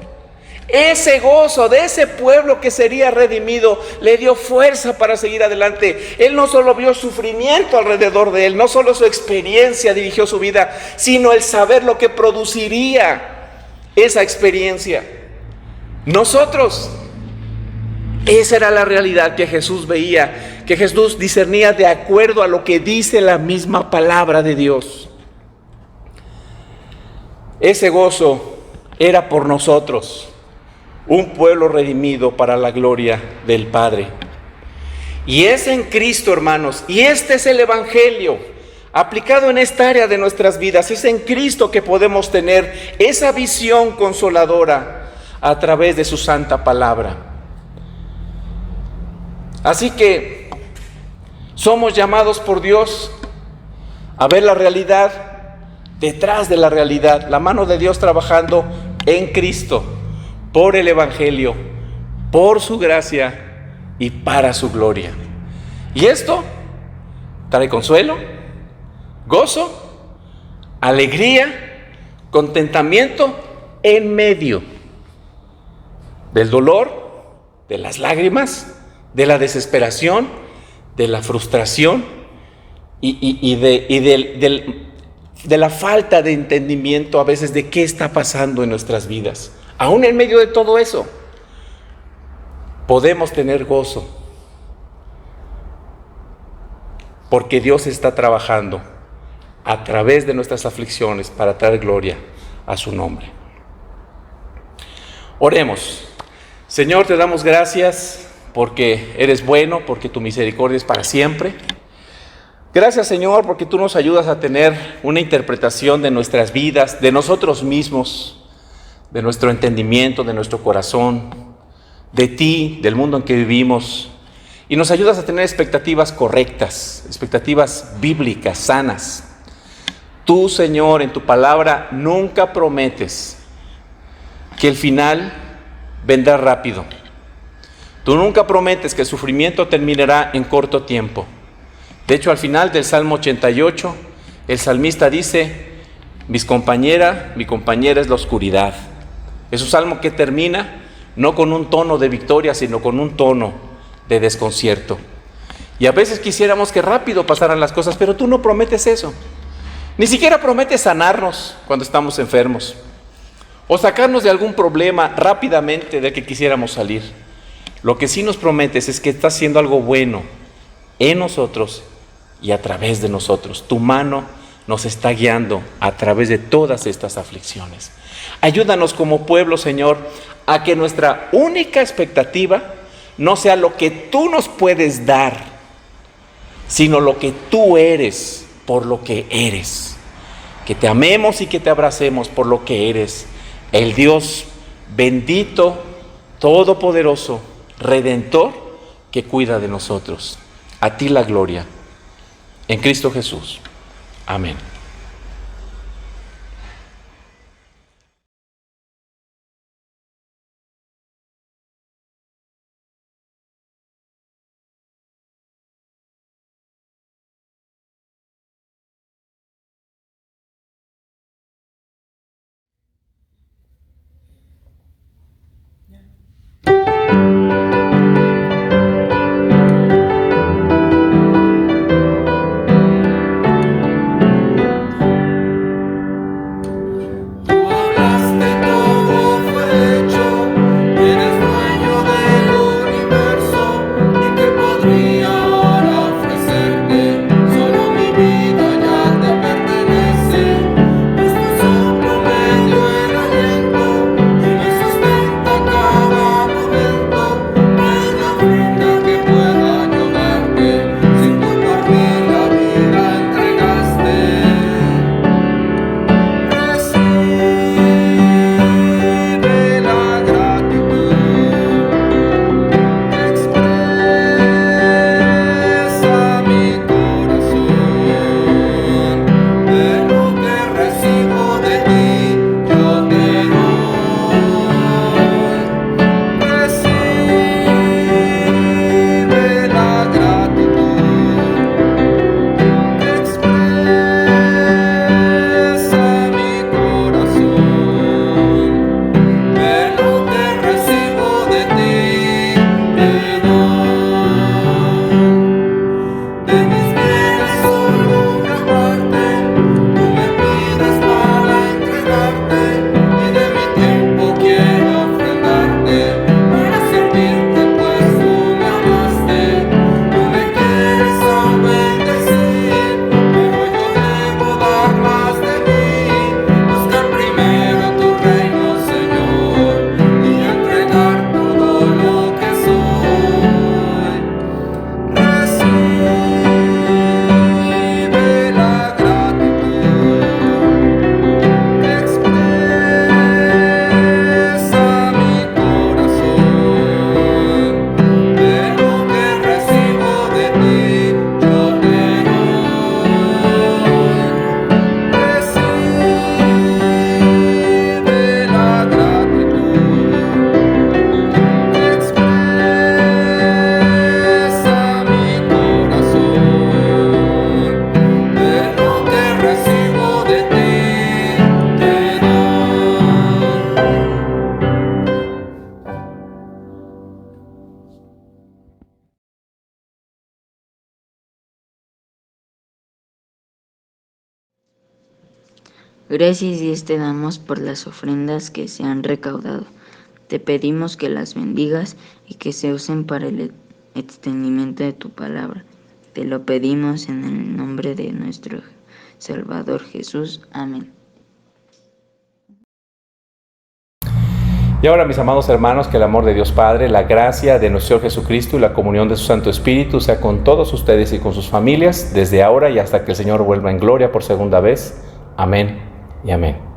Speaker 7: Ese gozo de ese pueblo que sería redimido le dio fuerza para seguir adelante. Él no solo vio sufrimiento alrededor de él, no solo su experiencia dirigió su vida, sino el saber lo que produciría esa experiencia. Nosotros, esa era la realidad que Jesús veía, que Jesús discernía de acuerdo a lo que dice la misma palabra de Dios. Ese gozo era por nosotros, un pueblo redimido para la gloria del Padre. Y es en Cristo, hermanos, y este es el Evangelio aplicado en esta área de nuestras vidas. Es en Cristo que podemos tener esa visión consoladora a través de su santa palabra. Así que somos llamados por Dios a ver la realidad detrás de la realidad, la mano de Dios trabajando en Cristo, por el Evangelio, por su gracia y para su gloria. Y esto trae consuelo, gozo, alegría, contentamiento en medio del dolor, de las lágrimas, de la desesperación, de la frustración y de la falta de entendimiento a veces de qué está pasando en nuestras vidas. Aún en medio de todo eso, podemos tener gozo, porque Dios está trabajando a través de nuestras aflicciones para traer gloria a su nombre. Oremos. Señor, te damos gracias porque eres bueno, porque tu misericordia es para siempre. Gracias, Señor, porque tú nos ayudas a tener una interpretación de nuestras vidas, de nosotros mismos, de nuestro entendimiento, de nuestro corazón, de ti, del mundo en que vivimos, y nos ayudas a tener expectativas correctas, expectativas bíblicas, sanas. Tú, Señor, en tu palabra nunca prometes que el final vendrá rápido. Tú nunca prometes que el sufrimiento terminará en corto tiempo. De hecho, al final del Salmo 88, el salmista dice: mi compañera es la oscuridad. Es un salmo que termina no con un tono de victoria, sino con un tono de desconcierto. Y a veces quisiéramos que rápido pasaran las cosas, pero tú no prometes eso. Ni siquiera prometes sanarnos cuando estamos enfermos, o sacarnos de algún problema rápidamente del que quisiéramos salir. Lo que sí nos prometes es que estás haciendo algo bueno en nosotros y a través de nosotros. Tu mano nos está guiando a través de todas estas aflicciones. Ayúdanos como pueblo, Señor, a que nuestra única expectativa no sea lo que tú nos puedes dar, sino lo que tú eres por lo que eres. Que te amemos y que te abracemos por lo que eres, el Dios bendito, todopoderoso, redentor, que cuida de nosotros. A ti la gloria, en Cristo Jesús. Amén.
Speaker 8: Gracias Dios te damos por las ofrendas que se han recaudado. Te pedimos que las bendigas y que se usen para el extendimiento de tu palabra. Te lo pedimos en el nombre de nuestro Salvador Jesús. Amén.
Speaker 7: Y ahora, mis amados hermanos, que el amor de Dios Padre, la gracia de nuestro Señor Jesucristo y la comunión de su Santo Espíritu sea con todos ustedes y con sus familias, desde ahora y hasta que el Señor vuelva en gloria por segunda vez. Amén y amén.